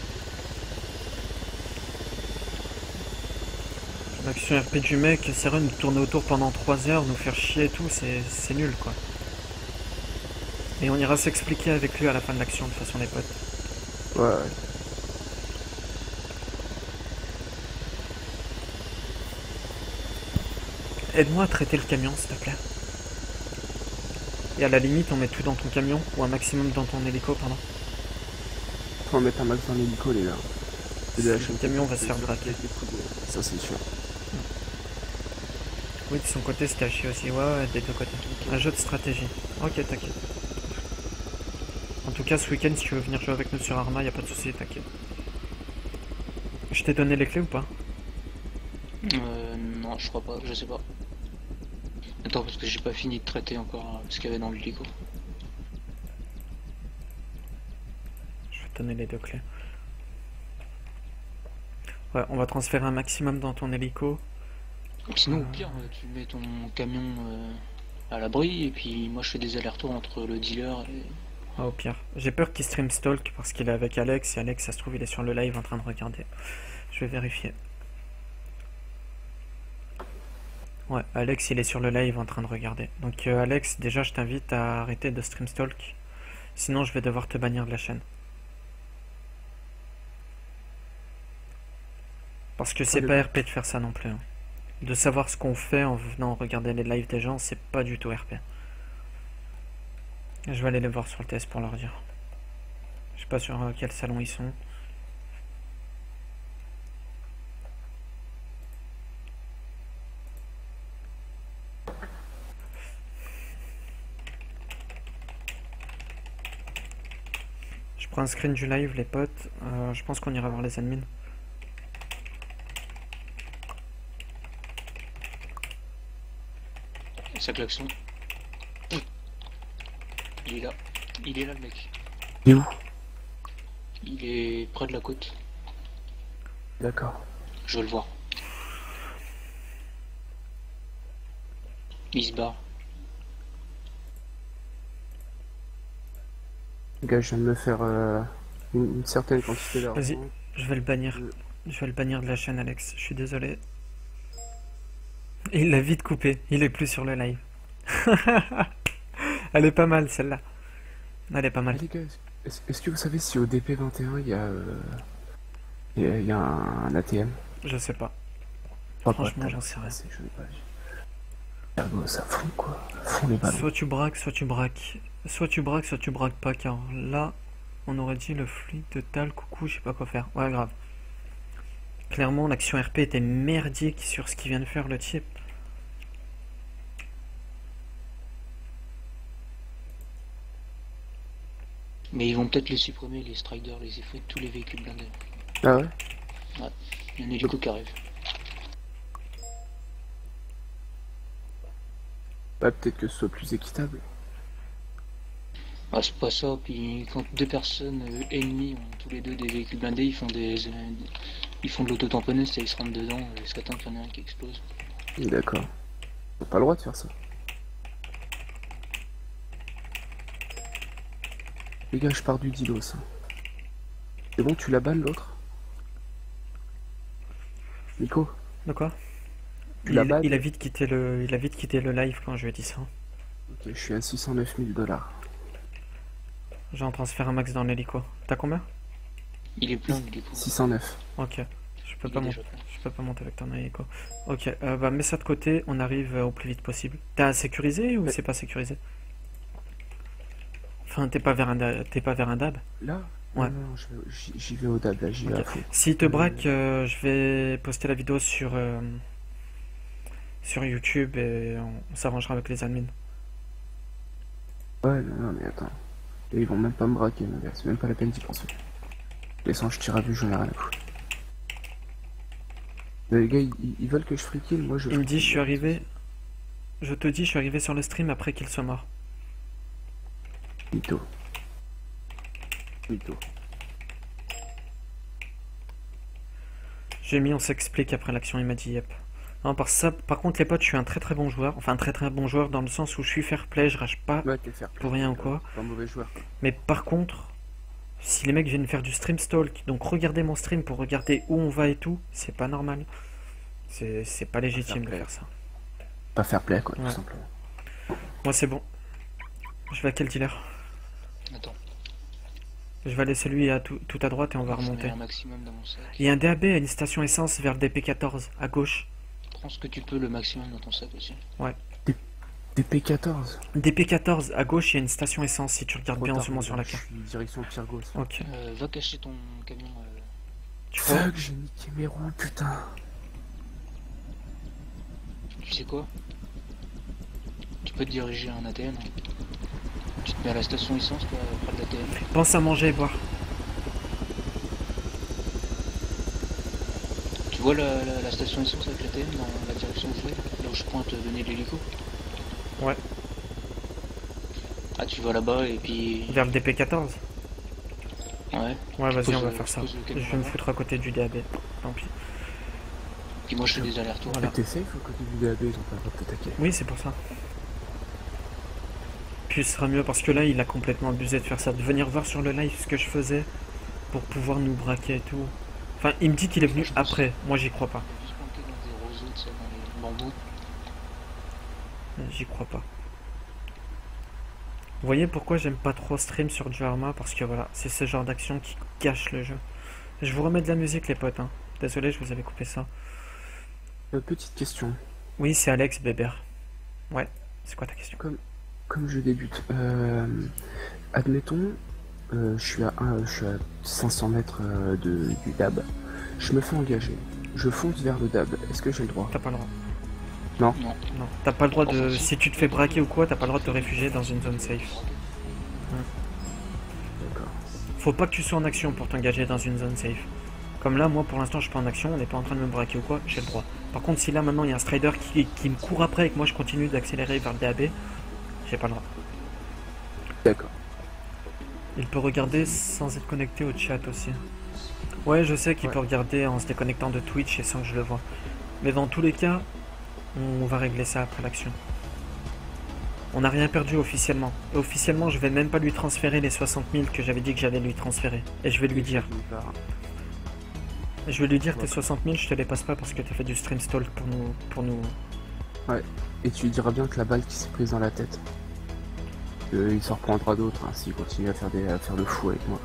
L'action RP du mec, sérieux, nous tourner autour pendant 3 heures, nous faire chier et tout, c'est nul quoi. Et on ira s'expliquer avec lui à la fin de l'action, de toute façon les potes. Ouais, ouais. Aide-moi à traiter le camion s'il te plaît. Et à la limite on met tout dans ton camion, ou un maximum dans ton hélico, pardon. Faut en mettre un max dans l'hélico les gars. Le camion va se faire braquer. Ça c'est sûr. Oui, de son côté c'était à chier aussi, ouais, des deux côtés. Un jeu de stratégie. Ok, t'inquiète. En tout cas, ce week-end, si tu veux venir jouer avec nous sur Arma, y a pas de souci, t'inquiète. Je t'ai donné les clés ou pas? Non, je crois pas, je sais pas. Attends, parce que j'ai pas fini de traiter encore ce qu'il y avait dans l'hélico. Je vais te donner les 2 clés. Ouais, on va transférer un maximum dans ton hélico. Sinon, au pire, tu mets ton camion à l'abri, et puis moi je fais des allers-retours entre le dealer et... Ah, au pire. J'ai peur qu'il stream stalk parce qu'il est avec Alex, et Alex, ça se trouve, il est sur le live en train de regarder. Je vais vérifier. Ouais, Alex, il est sur le live en train de regarder. Donc, Alex, déjà, je t'invite à arrêter de stream stalk. Sinon, je vais devoir te bannir de la chaîne. Parce que c'est pas RP de faire ça non plus. Hein. De savoir ce qu'on fait en venant regarder les lives des gens, c'est pas du tout RP. Je vais aller les voir sur le test pour leur dire. Je sais pas sur quel salon ils sont. Je prends un screen du live les potes. Je pense qu'on ira voir les admins. Ça klaxon. Il est là. Il est là le mec. Il est où? Il est près de la côte. D'accord. Je veux le voir. Il se barre. Les gars, je viens de me faire une certaine quantité d'argent. Vas-y, je vais le bannir. Je vais le bannir de la chaîne, Alex. Je suis désolé. Et il l'a vite coupé. Il est plus sur le live. Elle est pas mal celle-là. Elle est pas mal. Les gars, est-ce que vous savez si au DP21 il y a un ATM? Je sais pas. Oh, Franchement, j'en sais rien. Je n'ai pas vu. Ergo, ça fond quoi. Fond les ballons. Soit tu braques, soit tu braques. Soit tu braques, soit tu braques pas, car là, on aurait dit le flic de Tal, coucou, je sais pas quoi faire. Ouais, grave. Clairement, l'action RP était merdique sur ce qu'il vient de faire le type. Mais ils vont peut-être les supprimer, les striders, les effets de tous les véhicules blindés. Ah ouais? Ouais, il y a un hélico qui arrive. Bah peut-être que ce soit plus équitable. Ah, c'est pas ça, puis quand deux personnes ennemies ont tous les deux des véhicules blindés, ils font de l'auto-tamponneuse, ils se rentrent dedans jusqu'à temps qu'il y en ait un qui explose. D'accord. T'as pas le droit de faire ça. Les gars, je pars du Dilos. C'est bon, tu la bannes l'autre? Nico? De quoi? Tu la bannes? Il a vite quitté le live quand je lui ai dit ça. Ok, je suis à 609 000 $. J'en transfère un max dans l'hélico. T'as combien? Il est plein l'hélico. 609. Ok. Je peux Il pas est monter. déjà plein. Je peux pas monter avec ton hélico. Ok, bah mets ça de côté, on arrive au plus vite possible. T'as sécurisé ou Ouais. c'est pas sécurisé? Enfin, t'es pas vers un dab? Là? Ouais. Non, j'y vais au DAB, là, j'y vais Ok. à fond. S'il te braque, je vais poster la vidéo sur YouTube et on s'arrangera avec les admins. Ouais, non, mais attends. Et ils vont même pas me braquer, mon gars, c'est même pas la peine d'y penser. Laissant, je tire à vue, j'en ai rien à foutre. Mais les gars, ils veulent que je free kill, moi je... Il me dit, je suis arrivé. Je te dis, je suis arrivé sur le stream après qu'il soit mort. Mytho. Plutôt. J'ai mis on s'explique après l'action, il m'a dit yep. Non, par contre les potes, je suis un très très bon joueur. Enfin un très très bon joueur dans le sens où je suis fair play, je rage pas Ouais, t'es fair play. pour rien ou quoi. Pas un mauvais joueur, quoi. Mais par contre, si les mecs viennent faire du stream stalk, donc regarder mon stream pour regarder où on va et tout, c'est pas normal. C'est pas légitime de play. faire ça. Pas fair play, quoi, Ouais. tout simplement. Moi c'est bon. Je vais à quel dealer? Attends, Je vais aller celui à tout à droite et on va je mets remonter. un maximum dans mon sac. Il y a un DAB à une station essence vers le DP14 à gauche. Prends ce que tu peux, le maximum dans ton sac aussi. DP14. DP14 à gauche, il y a une station essence si tu regardes bien en zoomant sur la Je carte. suis direction Pyrgos. Ok. Va cacher ton camion. Tu crois? Fuck, j'ai niqué mes roues, putain. Tu sais quoi? Tu peux te diriger à un ATM. Hein. Tu te mets à la station essence, toi, près de l'ATM. Pense à manger et boire. Tu vois la station essence avec l'ATM dans la direction où je vais, là où je pointe venir l'hélico? Ouais. Ah, tu vas là-bas et puis... Vers le DP14. Ouais. Ouais, vas-y, poses- on va faire ça. poses le Je camion vais me là-bas. foutre à côté du DAB. Tant pis. Puis moi je fais des allers-retours. Voilà. T'es safe au côté du DAB, ils ont pas le droit de t'attaquer. Oui, c'est pour ça. Puis ce sera mieux parce que là, il a complètement abusé de faire ça. De venir voir sur le live ce que je faisais pour pouvoir nous braquer et tout. Enfin, il me dit qu'il est venu après. Moi, j'y crois pas. Juste planqué dans des roseaux, tu sais, dans les bambous. J'y crois pas. Vous voyez pourquoi j'aime pas trop stream sur Djarma? Parce que voilà, c'est ce genre d'action qui gâche le jeu. Je vous remets de la musique, les potes. Hein. Désolé, je vous avais coupé ça. Petite question. Oui, c'est Alex Bébert. Ouais, c'est quoi ta question? Comme je débute, admettons, je suis à 500 mètres du DAB. Je me fais engager. Je fonce vers le DAB. Est-ce que j'ai le droit? T'as pas le droit. Non. Non, t'as pas le droit de. Enfin, Si tu te fais braquer ou quoi, t'as pas le droit de te réfugier dans une zone safe. D'accord. Faut pas que tu sois en action pour t'engager dans une zone safe. Comme là, moi pour l'instant je suis pas en action, on n'est pas en train de me braquer ou quoi, j'ai le droit. Par contre, si là maintenant il y a un strider qui me court après et que moi je continue d'accélérer vers le DAB, j'ai pas le droit. D'accord. Il peut regarder sans être connecté au chat aussi. Ouais, je sais qu'il peut regarder en se déconnectant de Twitch et sans que je le vois. Mais dans tous les cas, on va régler ça après l'action. On n'a rien perdu officiellement. Et officiellement, je vais même pas lui transférer les 60 000 que j'avais dit que j'allais lui transférer. Et je vais lui dire. Je vais lui dire tes 60 000, je te les passe pas parce que t'as fait du stream stall pour nous. Et tu lui diras bien que la balle qui s'est prise dans la tête, il s'en reprendra d'autres hein, s'il continue à faire le fou avec moi.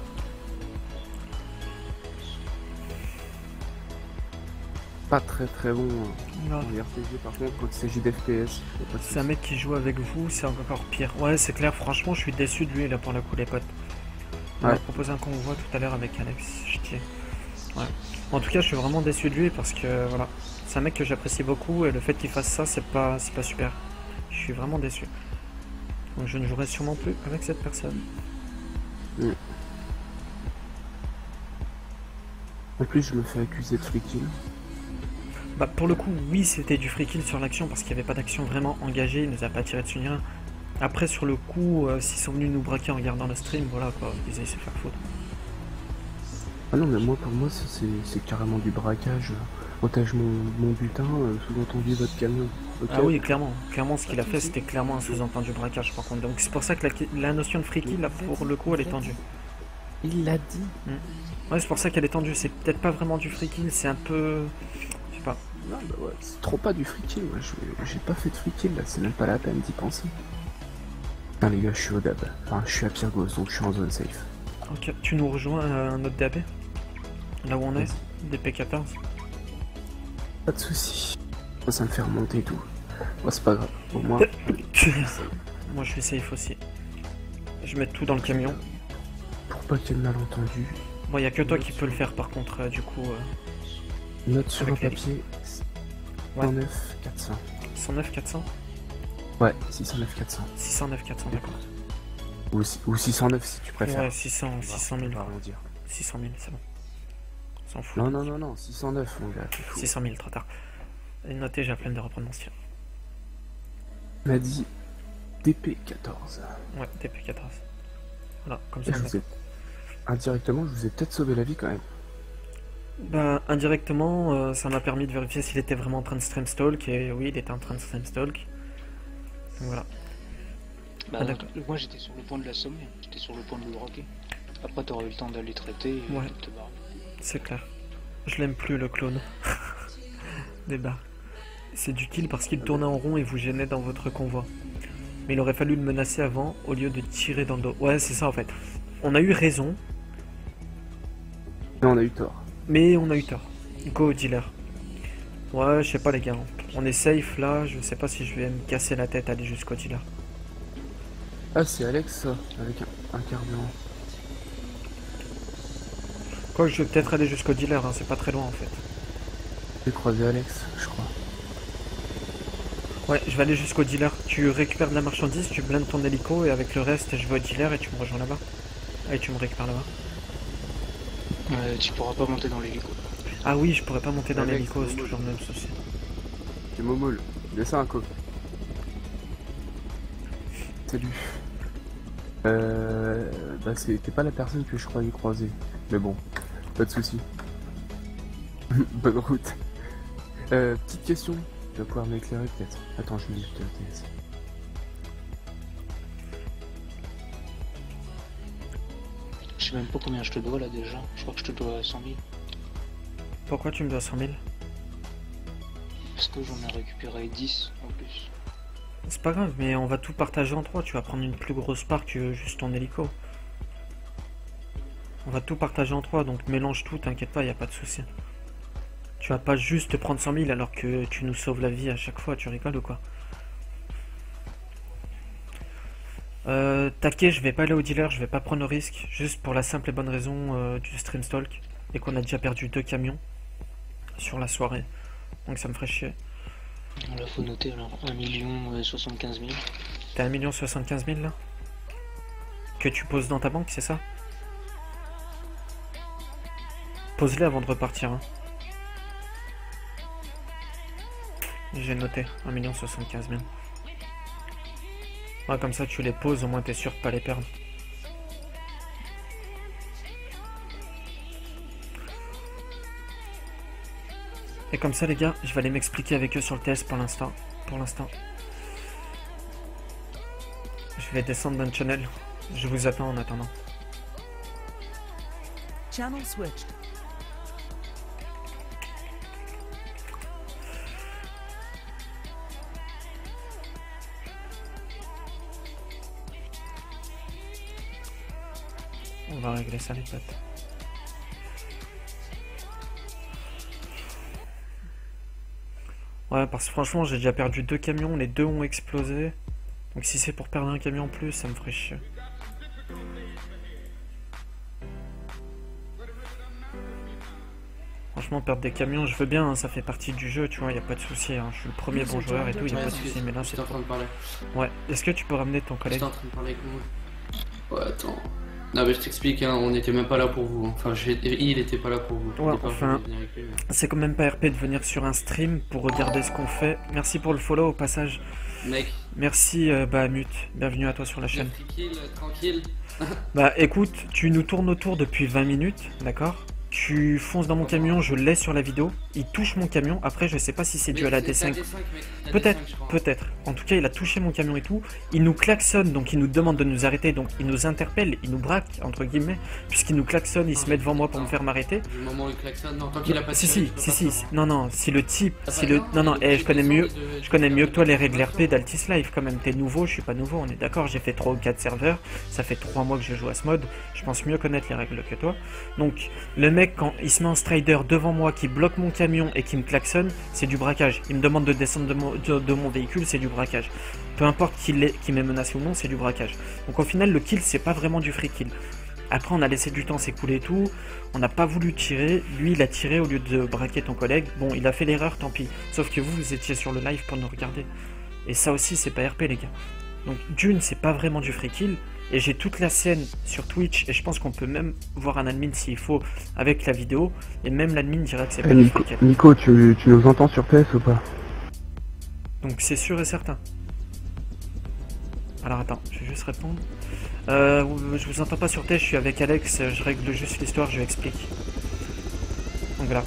Pas très très bon Non. en RPG par contre quand il s'agit d'FPS. C'est un mec qui joue avec vous, c'est encore pire. Ouais, c'est clair, franchement, je suis déçu de lui là pour le coup, les potes. On m'a Ouais. proposé un convoi tout à l'heure avec Alex Ch'tier. Ouais. En tout cas, je suis vraiment déçu de lui parce que voilà, c'est un mec que j'apprécie beaucoup et le fait qu'il fasse ça, c'est pas super. Je suis vraiment déçu. Donc je ne jouerai sûrement plus avec cette personne. En plus je me fais accuser de free kill. Bah pour le coup, oui, c'était du free kill sur l'action parce qu'il n'y avait pas d'action vraiment engagée, il nous a pas tiré dessus ni rien. Après sur le coup, s'ils sont venus nous braquer en regardant le stream, voilà quoi, ils allaient se faire foutre. Ah non mais moi pour moi ça, c'est carrément du braquage. Otage mon butin, sous-entendu votre camion. Ok. Ah oui, clairement. Clairement, ce qu'il a fait, c'était clairement un sous-entendu braquage, par contre. Donc c'est pour ça que la notion de free kill, là, pour le coup, elle est tendue. Il l'a dit. Ouais, c'est pour ça qu'elle est tendue. C'est peut-être pas vraiment du free kill, c'est un peu... Je sais pas. Non bah ouais, c'est trop pas du free kill, moi j'ai pas fait de free kill là, c'est même pas la peine d'y penser. Non les gars, je suis au DAB. Enfin, je suis à Pyrgos, donc je suis en zone safe. Ok, tu nous rejoins à un autre DAB? Là où on est? DP14? Pas de soucis. Moi ça me fait remonter et tout. Moi c'est pas grave, au moins... Moi, je suis safe aussi. Je mets tout dans le camion. Pour pas qu'il y ait de malentendus, Bon, y a que toi qui peux le faire, par contre, du coup... note sur un Avec les- papier, Ouais. 109 400. 109 400? Ouais, 609 400. 609 400, d'accord. Ou 609 si tu préfères. Ouais, 600 000. On va arrondir. 600 000, c'est bon. On s'en fout. Non, 609 mon gars, c'est fou. 600 000, trop tard. Et notez, j'ai la flemme de reprendre mon style. On a dit DP14. Ouais, TP14. Voilà, comme ça. Je on vous ai... indirectement, je vous ai peut-être sauvé la vie quand même. Bah, indirectement, ça m'a permis de vérifier s'il était vraiment en train de stream stalk, et oui, il était en train de stream stalk. Donc voilà. Bah, Ah, d'accord. moi j'étais sur le point de l'assommer, j'étais sur le point de le braquer. Après t'aurais eu le temps d'aller traiter et Ouais. de te barrer. C'est clair. Je l'aime plus, le clone. Débat. C'est du kill parce qu'il tournait en rond et vous gênait dans votre convoi. Mais il aurait fallu le menacer avant au lieu de tirer dans le dos. Ouais, c'est ça en fait. On a eu raison, Mais on a eu tort. mais on a eu tort. Go dealer. Ouais, je sais pas les gars. On est safe là, je sais pas si je vais me casser la tête à aller jusqu'au dealer. Ah, c'est Alex, ça, avec un carburant. Quoique je vais peut-être aller jusqu'au dealer, hein, c'est pas très loin en fait. J'ai croisé Alex, je crois. Ouais, je vais aller jusqu'au dealer. Tu récupères de la marchandise, tu blindes ton hélico et avec le reste, je vais au dealer et tu me rejoins là-bas. Ah, et tu me récupères là-bas. Tu pourras pas monter dans l'hélico. Ah oui, je pourrais pas monter dans Alex, l'hélico, c'est Momo. toujours le même souci. C'est Momoul. Descends un co. Salut. Bah c'était pas la personne que je croyais croiser. Mais bon, pas de soucis. Bonne route. Petite question. Tu vas pouvoir m'éclairer peut-être. Attends, je me dis tout à TS. Je sais même pas combien je te dois là déjà, je crois que je te dois 100 000. Pourquoi tu me dois 100 000? Parce que j'en ai récupéré 10 en plus. C'est pas grave, mais on va tout partager en trois. Tu vas prendre une plus grosse part que juste ton hélico. On va tout partager en trois, donc mélange tout, t'inquiète pas, y a pas de souci. Tu vas pas juste te prendre 100 000 alors que tu nous sauves la vie à chaque fois, tu rigoles ou quoi? Taquet, je vais pas aller au dealer, je vais pas prendre le risque, juste pour la simple et bonne raison du stream stalk et qu'on a déjà perdu 2 camions sur la soirée, donc ça me ferait chier. Là faut noter alors 1 75 000. T'as 1 75 000 là? Que tu poses dans ta banque, c'est ça? Pose-les avant de repartir. Hein. J'ai noté 1 75 000. Ouais, comme ça tu les poses, au moins t'es sûr de pas les perdre. Et comme ça les gars, je vais aller m'expliquer avec eux sur le TS pour l'instant. Je vais descendre d'un channel. Je vous attends en attendant. Channel switched. On va régler ça les potes. Ouais, parce que franchement j'ai déjà perdu 2 camions, les 2 ont explosé. Donc si c'est pour perdre un camion en plus, ça me ferait chier. Franchement, perdre des camions, je veux bien, hein, ça fait partie du jeu, tu vois, y a pas de souci. Hein. Je suis le premier bon joueur et tout, y a pas de souci, mais là c'est J'étais en train de parler. Ouais, est-ce que tu peux ramener ton collègue? J'étais en train de parler avec vous. Ouais, attends. Non, mais je t'explique, hein, on n'était même pas là pour vous. Enfin, il était pas là pour vous. Ouais, Il est pas enfin, venu avec lui, mais- c'est quand même pas RP de venir sur un stream pour regarder ce qu'on fait. Merci pour le follow au passage. Mec, Merci Bahamut, bienvenue à toi sur la chaîne. tranquille, tranquille. Bah écoute, tu nous tournes autour depuis 20 minutes, d'accord? Tu fonces dans mon camion, je l'ai sur la vidéo, il touche mon camion, après je sais pas si c'est dû à la D5. Peut-être, peut-être. En tout cas, il a touché mon camion et tout. Il nous klaxonne, donc il nous demande de nous arrêter, donc il nous interpelle, il nous braque, entre guillemets, puisqu'il nous klaxonne, il se met devant moi pour me faire m'arrêter. Du moment où il klaxonne, non, tant qu'il a pas Si, tiré, si, tu peux si, pas si, savoir. non, non, si le type, si Enfin, le... Non, non, il je connais mieux... de- Je connais mieux que toi les règles RP d'Altis Live quand même, t'es nouveau, je suis pas nouveau, on est d'accord, j'ai fait 3 ou 4 serveurs, ça fait 3 mois que je joue à ce mode, je pense mieux connaître les règles que toi. Donc le mec quand il se met en strider devant moi, qui bloque mon camion et qui me klaxonne, c'est du braquage. Il me demande de descendre de mon véhicule, c'est du braquage. Peu importe qui m'ait menacé ou non, c'est du braquage. Donc au final le kill c'est pas vraiment du free kill. Après on a laissé du temps s'écouler et tout, on n'a pas voulu tirer, lui il a tiré au lieu de braquer ton collègue, bon il a fait l'erreur, tant pis, sauf que vous étiez sur le live pour nous regarder, et ça aussi c'est pas RP les gars. Donc d'une c'est pas vraiment du free kill, et j'ai toute la scène sur Twitch, et je pense qu'on peut même voir un admin s'il faut avec la vidéo, et même l'admin dirait que c'est pas du free kill. Nico, tu nous entends sur PS ou pas? Donc c'est sûr et certain. Alors attends, je vais juste répondre. Je vous entends pas sur T, je suis avec Alex, je règle juste l'histoire, je lui explique. Donc voilà.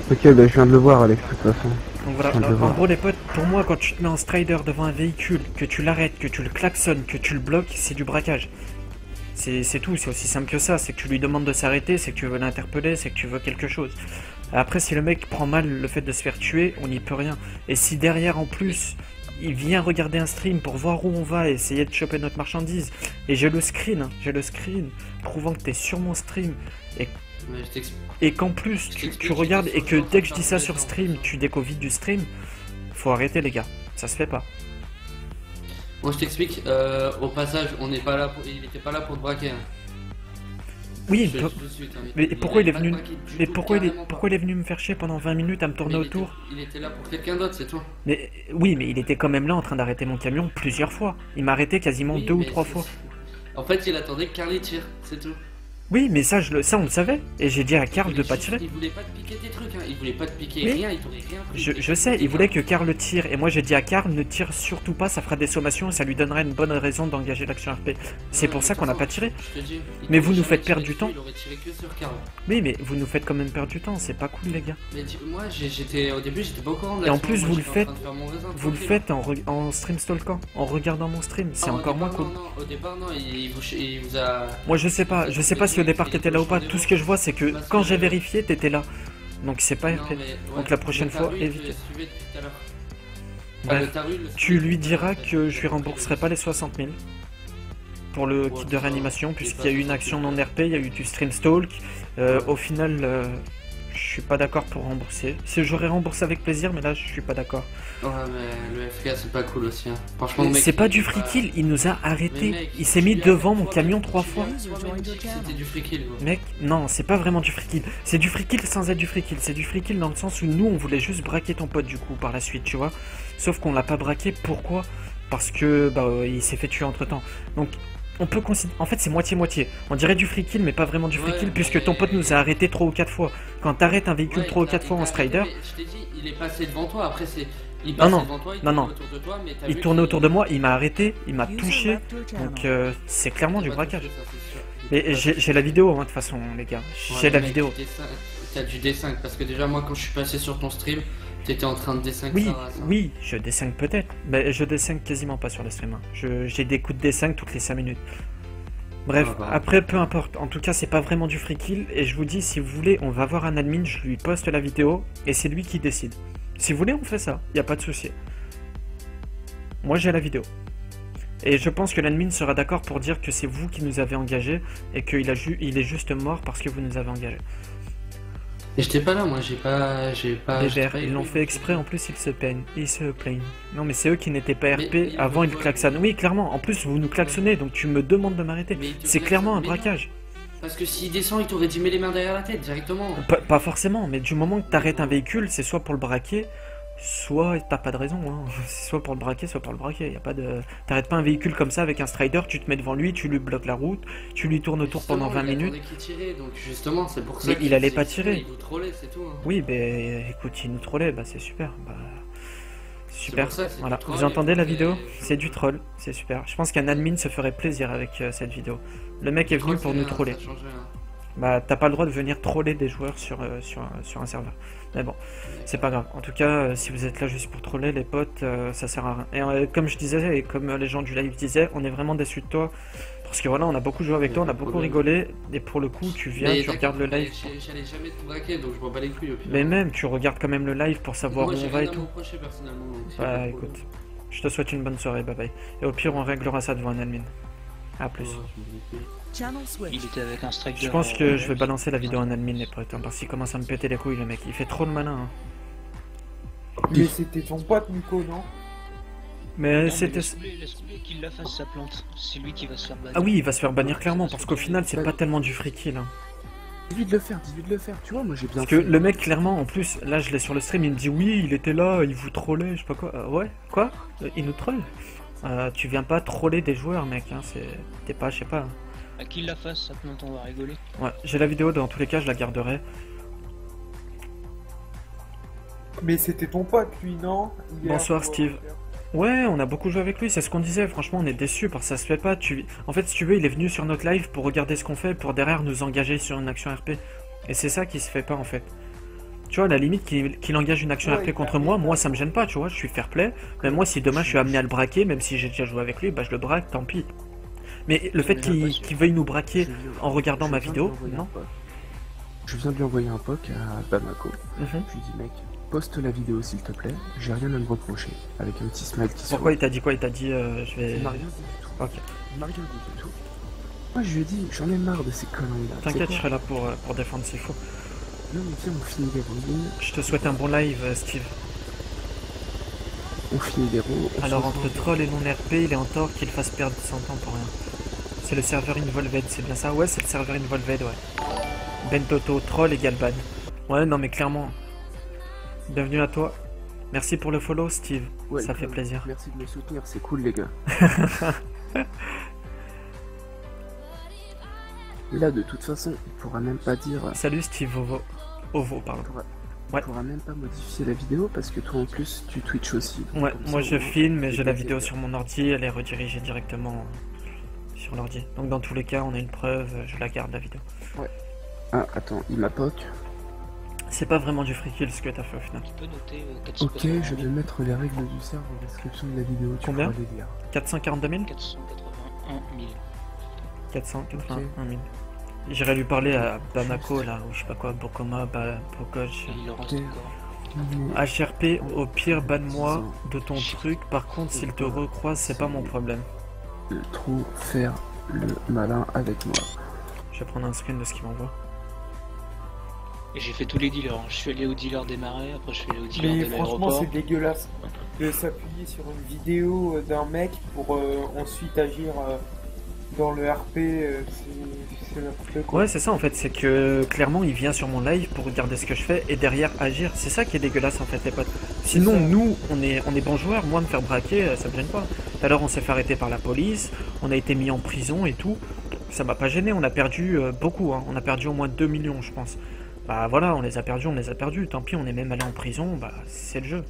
Ok, bah je viens de le voir, Alex, de toute façon. Donc voilà, Je viens de le en voir. gros les potes, pour moi quand tu te mets en strider devant un véhicule, que tu l'arrêtes, que tu le klaxonnes, que tu le bloques, c'est du braquage. C'est tout, c'est aussi simple que ça, c'est que tu lui demandes de s'arrêter, c'est que tu veux l'interpeller, c'est que tu veux quelque chose. Après si le mec prend mal le fait de se faire tuer, on n'y peut rien. Et si derrière en plus, il vient regarder un stream pour voir où on va et essayer de choper notre marchandise, et j'ai le screen prouvant que t'es sur mon stream, Mais je t'explique. et qu'en plus tu regardes et que dès que je dis ça sur stream, tu déco vite du stream, faut arrêter les gars, ça se fait pas. Moi je t'explique, au passage, on n'est pas là pour... il était pas là pour te braquer. Hein. Oui, Je- tout de suite, hein. mais pourquoi il est pas venu braqué du mais tout, pourquoi carrément pas. il est venu me faire chier pendant 20 minutes à me tourner Mais autour? il était là pour quelqu'un d'autre, c'est tout. Mais oui, mais il était quand même là en train d'arrêter mon camion plusieurs fois. Il m'a arrêté quasiment Oui, 2 ou mais 3 c'est- fois. En fait, il attendait que Carly tire, c'est tout. Oui, mais ça, ça on le savait. Et j'ai dit à Karl Il de voulait pas juste- tirer. Il voulait pas te piquer tes trucs, hein. Il voulait pas te piquer Oui. rien, il t'aurait rien pris. Je sais, il voulait que Karl tire. Et moi j'ai dit à Karl, ne tire surtout pas, ça fera des sommations et ça lui donnerait une bonne raison d'engager l'action RP. C'est pour ça qu'on n'a pas tiré. Je te dis, il Mais vous t'aurait nous jamais faites perdre tiré du temps. dessus, Il aurait tiré que sur Carl. Oui, mais vous nous faites quand même perdre du temps, c'est pas cool les gars. Mais moi, j'étais au début, j'étais pas au courant de Et en l'action, plus, moi, vous le j'étais en faites- train de faire mon raisin Vous le tranquille. faites en stream stalkant, en regardant mon stream, c'est Ah, au encore moins départ, cool. non, au départ, non, il vous a... Moi je sais pas si au départ t'étais là ou pas, tout ce que je vois c'est que quand j'ai vérifié t'étais là. Donc c'est pas Non, RP. mais, ouais, Donc la prochaine le fois, Taru, il te évitez. suivait depuis tout à l'heure. Bref, Le Taru, le tu suivait lui depuis tout à diras l'heure, que je lui rembourserai pas les 60 000 pour le Ouais, kit de ça, réanimation c'est puisqu'il pas y a eu une 60 action 000. non RP, il y a eu du stream stalk. Au final, je suis pas d'accord pour rembourser. Si j'aurais remboursé avec plaisir, mais là je suis pas d'accord. Ouais, mais le FK c'est pas cool aussi. Hein. Franchement, le mec, C'est pas il du est free kill, il nous a Mais arrêtés. mec, Il s'est mis tu lui as devant fait mon toi-même- camion 3 tu fois. lui as toi-même dit que c'était du free kill. gros. Mec, non, c'est pas vraiment du free kill. C'est du free kill sans être du free kill. C'est du free kill dans le sens où nous, on voulait juste braquer ton pote du coup par la suite, tu vois. Sauf qu'on l'a pas braqué. Pourquoi? Parce que il s'est fait tuer entre temps. Donc, on peut considérer. En fait, c'est moitié-moitié. On dirait du free kill, mais pas vraiment du free Ouais, kill, mais- puisque ton pote nous a arrêté 3 ou 4 fois. Quand t'arrêtes un véhicule Ouais, 3 ou il 4 t'a- fois il en t'a strider, arrêté, mais je t'ai dit, il est passé devant toi. Après, c'est. Il Non, passait non, devant toi, il non, tournait non. autour de toi, mais t'as il vu tournait qu'il- autour de moi, il m'a arrêté, il m'a User touché. left your channel. Donc, c'est clairement il du t'a pas braquage. touché, ça, c'est sûr. Mais j'ai la vidéo, hein, de toute façon, les gars. Ouais, J'ai la mec, vidéo. T'as du D5 parce que déjà, moi, quand je suis passé sur ton stream, t'étais en train de D5 Oui, sa race, hein. oui, je D5 peut-être, mais je D5 quasiment pas sur le stream. Hein. J'ai des coups de D5 toutes les 5 minutes. Bref, Ah bah. après peu importe, en tout cas c'est pas vraiment du free kill, et je vous dis si vous voulez on va voir un admin, je lui poste la vidéo, et c'est lui qui décide. Si vous voulez on fait ça, y a pas de souci. Moi j'ai la vidéo. Et je pense que l'admin sera d'accord pour dire que c'est vous qui nous avez engagés, et qu'il il est juste mort parce que vous nous avez engagés. Et j'étais pas là, moi, j'ai pas. Les j'étais verts, pas ils l'ont élu. fait exprès, en plus ils se plaignent. Ils se plaignent. Non mais c'est eux qui n'étaient pas Mais RP, ils avant ils vous klaxonnent. Oui clairement, en plus vous nous klaxonnez, donc tu me demandes de m'arrêter. Mais il te C'est klaxonne, clairement un mais non. braquage. Parce que s'il descend, il t'aurait dit mets les mains derrière la tête directement. Pas forcément, mais du moment que t'arrêtes un véhicule, c'est soit pour le braquer, soit t'as pas de raison. Hein. C'est soit pour le braquer, soit pour le braquer. Y a pas de... T'arrêtes pas un véhicule comme ça avec un strider, tu te mets devant lui, tu lui bloques la route, tu lui tournes autour pendant 20 minutes. Il attendait qu'il tirait, donc justement, c'est pour ça Mais qu'il il allait faisait pas exprès, tirer. Il vous trollait, c'est tout. Hein. Oui, ben écoute, il nous trollait, bah c'est super. Bah, super. pour ça que c'est Voilà, du troll, vous entendez la et- vidéo? C'est du troll, c'est super. Je pense qu'un admin se ferait plaisir avec cette vidéo. Le mec est venu pour nous troller. Ça change rien. Bah t'as pas le droit de venir troller des joueurs sur un serveur. Mais bon, c'est pas grave. En tout cas, si vous êtes là juste pour troller les potes, ça sert à rien. Et comme je disais, et comme les gens du live disaient, on est vraiment déçus de toi. Parce que voilà, on a beaucoup joué avec toi, on a beaucoup rigolé. Et pour le coup, tu viens, Mais tu regardes le mais live. J'allais jamais te braquer, donc je m'en bats les couilles au pire. Mais même, tu regardes quand même le live pour savoir Moi, où j'ai on va rien et à tout. me reprocher, personnellement, donc c'est Bah pas de écoute, problème. je te souhaite une bonne soirée, bye bye. Et au pire, on réglera ça devant un admin. A plus. Ouais, je m'en bats les couilles. Channel Il switch. était avec un striker. Je pense que je vais balancer la vidéo en admin les potes, hein, parce qu'il commence à me péter les couilles le mec, il fait trop le malin. Hein. Mais c'était ton pote, Nico, non? Mais c'était... Laisse-le qu'il la fasse sa plante. C'est lui qui va se faire battre. Ah oui, il va se faire bannir clairement, parce qu'au final c'est pas tellement du free kill. Hein. Dis-lui de le faire, dis-lui de le faire. Tu vois, moi j'ai bien Parce que fait. le mec clairement, en plus, là je l'ai sur le stream, il me dit oui, il était là, il vous trollait, je sais pas quoi. Ouais, quoi? Il nous troll? Tu viens pas troller des joueurs mec, hein, t'es pas, je sais pas. Hein. À qu'il la fasse sa plante, on va rigoler. Ouais, j'ai la vidéo, dans tous les cas je la garderai. Mais c'était ton pote, lui, non? Hier, Bonsoir toi. Steve. Ouais, on a beaucoup joué avec lui, c'est ce qu'on disait. Franchement, on est déçus parce que ça se fait pas. En fait, si tu veux, il est venu sur notre live pour regarder ce qu'on fait, pour derrière nous engager sur une action RP. Et c'est ça qui se fait pas en fait. Tu vois, à la limite, qu'il engage une action RP contre moi, ça me gêne pas, tu vois, je suis fair play. Même moi, si demain je suis amené à le braquer, même si j'ai déjà joué avec lui, bah je le braque, tant pis. Mais le fait qu'il veuille nous braquer en regardant ma vidéo, non. Je viens de lui envoyer un POC à Bamako. Je lui dis, mec, poste la vidéo s'il te plaît, j'ai rien à me reprocher. Avec un petit smile qui Pourquoi il t'a dit quoi? Il t'a dit, je vais... Il m'a rien dit du tout. Ok. Il m'a rien dit du tout. Moi, je lui ai dit, j'en ai marre de ces conneries là. T'inquiète, je serai là pour défendre s'il faut. Non mais tiens, on finit les roues. Je te souhaite un bon live, Steve. On finit les roues. Alors entre troll et non RP, il est en tort qu'il fasse perdre son temps pour rien. C'est le serveur Involved, c'est bien ça? Ouais, c'est le serveur Involved, ouais. Bentoto, troll et Galban. Ouais, non mais clairement. Bienvenue à toi. Merci pour le follow, Steve. Ouais, ça fait plaisir. Merci de me soutenir, c'est cool les gars. Là, de toute façon, il pourra même pas dire... Salut Steve Ovo, pardon. Il pourra même pas modifier la vidéo parce que toi en plus, tu Twitch aussi. Ouais, moi je filme et j'ai la vidéo sur mon ordi, elle est redirigée directement sur l'ordi. Donc dans tous les cas, on a une preuve, je la garde la vidéo. Ouais. Ah, attends, il m'a POC. C'est pas vraiment du free kill ce que t'as fait au final. Tu peux noter ok, je vais mettre les règles du serveur en description de la vidéo. Combien? 442 000 481 000. 481 000. J'irai lui parler à Bamako là, ou je sais pas quoi, Bokoma, Bokoch. Il en reste encore. HRP, au pire banne-moi de ton truc, par contre s'il te recroise c'est pas mon problème. De trop faire le malin avec moi. Je vais prendre un screen de ce qu'il m'envoie. Et j'ai fait tous les dealers, je suis allé au dealer des marais, après je suis allé au dealer de franchement l'aéroport. c'est dégueulasse de s'appuyer sur une vidéo d'un mec pour ensuite agir dans le RP, c'est n'importe quoi. Ouais c'est ça en fait, c'est que clairement il vient sur mon live pour regarder ce que je fais et derrière agir, c'est ça qui est dégueulasse en fait les potes. Sinon nous on est bons joueurs, moi me faire braquer ça me gêne pas. Tout à l'heure on s'est fait arrêter par la police, on a été mis en prison et tout, ça m'a pas gêné, on a perdu beaucoup, hein. On a perdu au moins 2 millions je pense. Bah voilà, on les a perdus, tant pis, on est même allé en prison, bah c'est le jeu.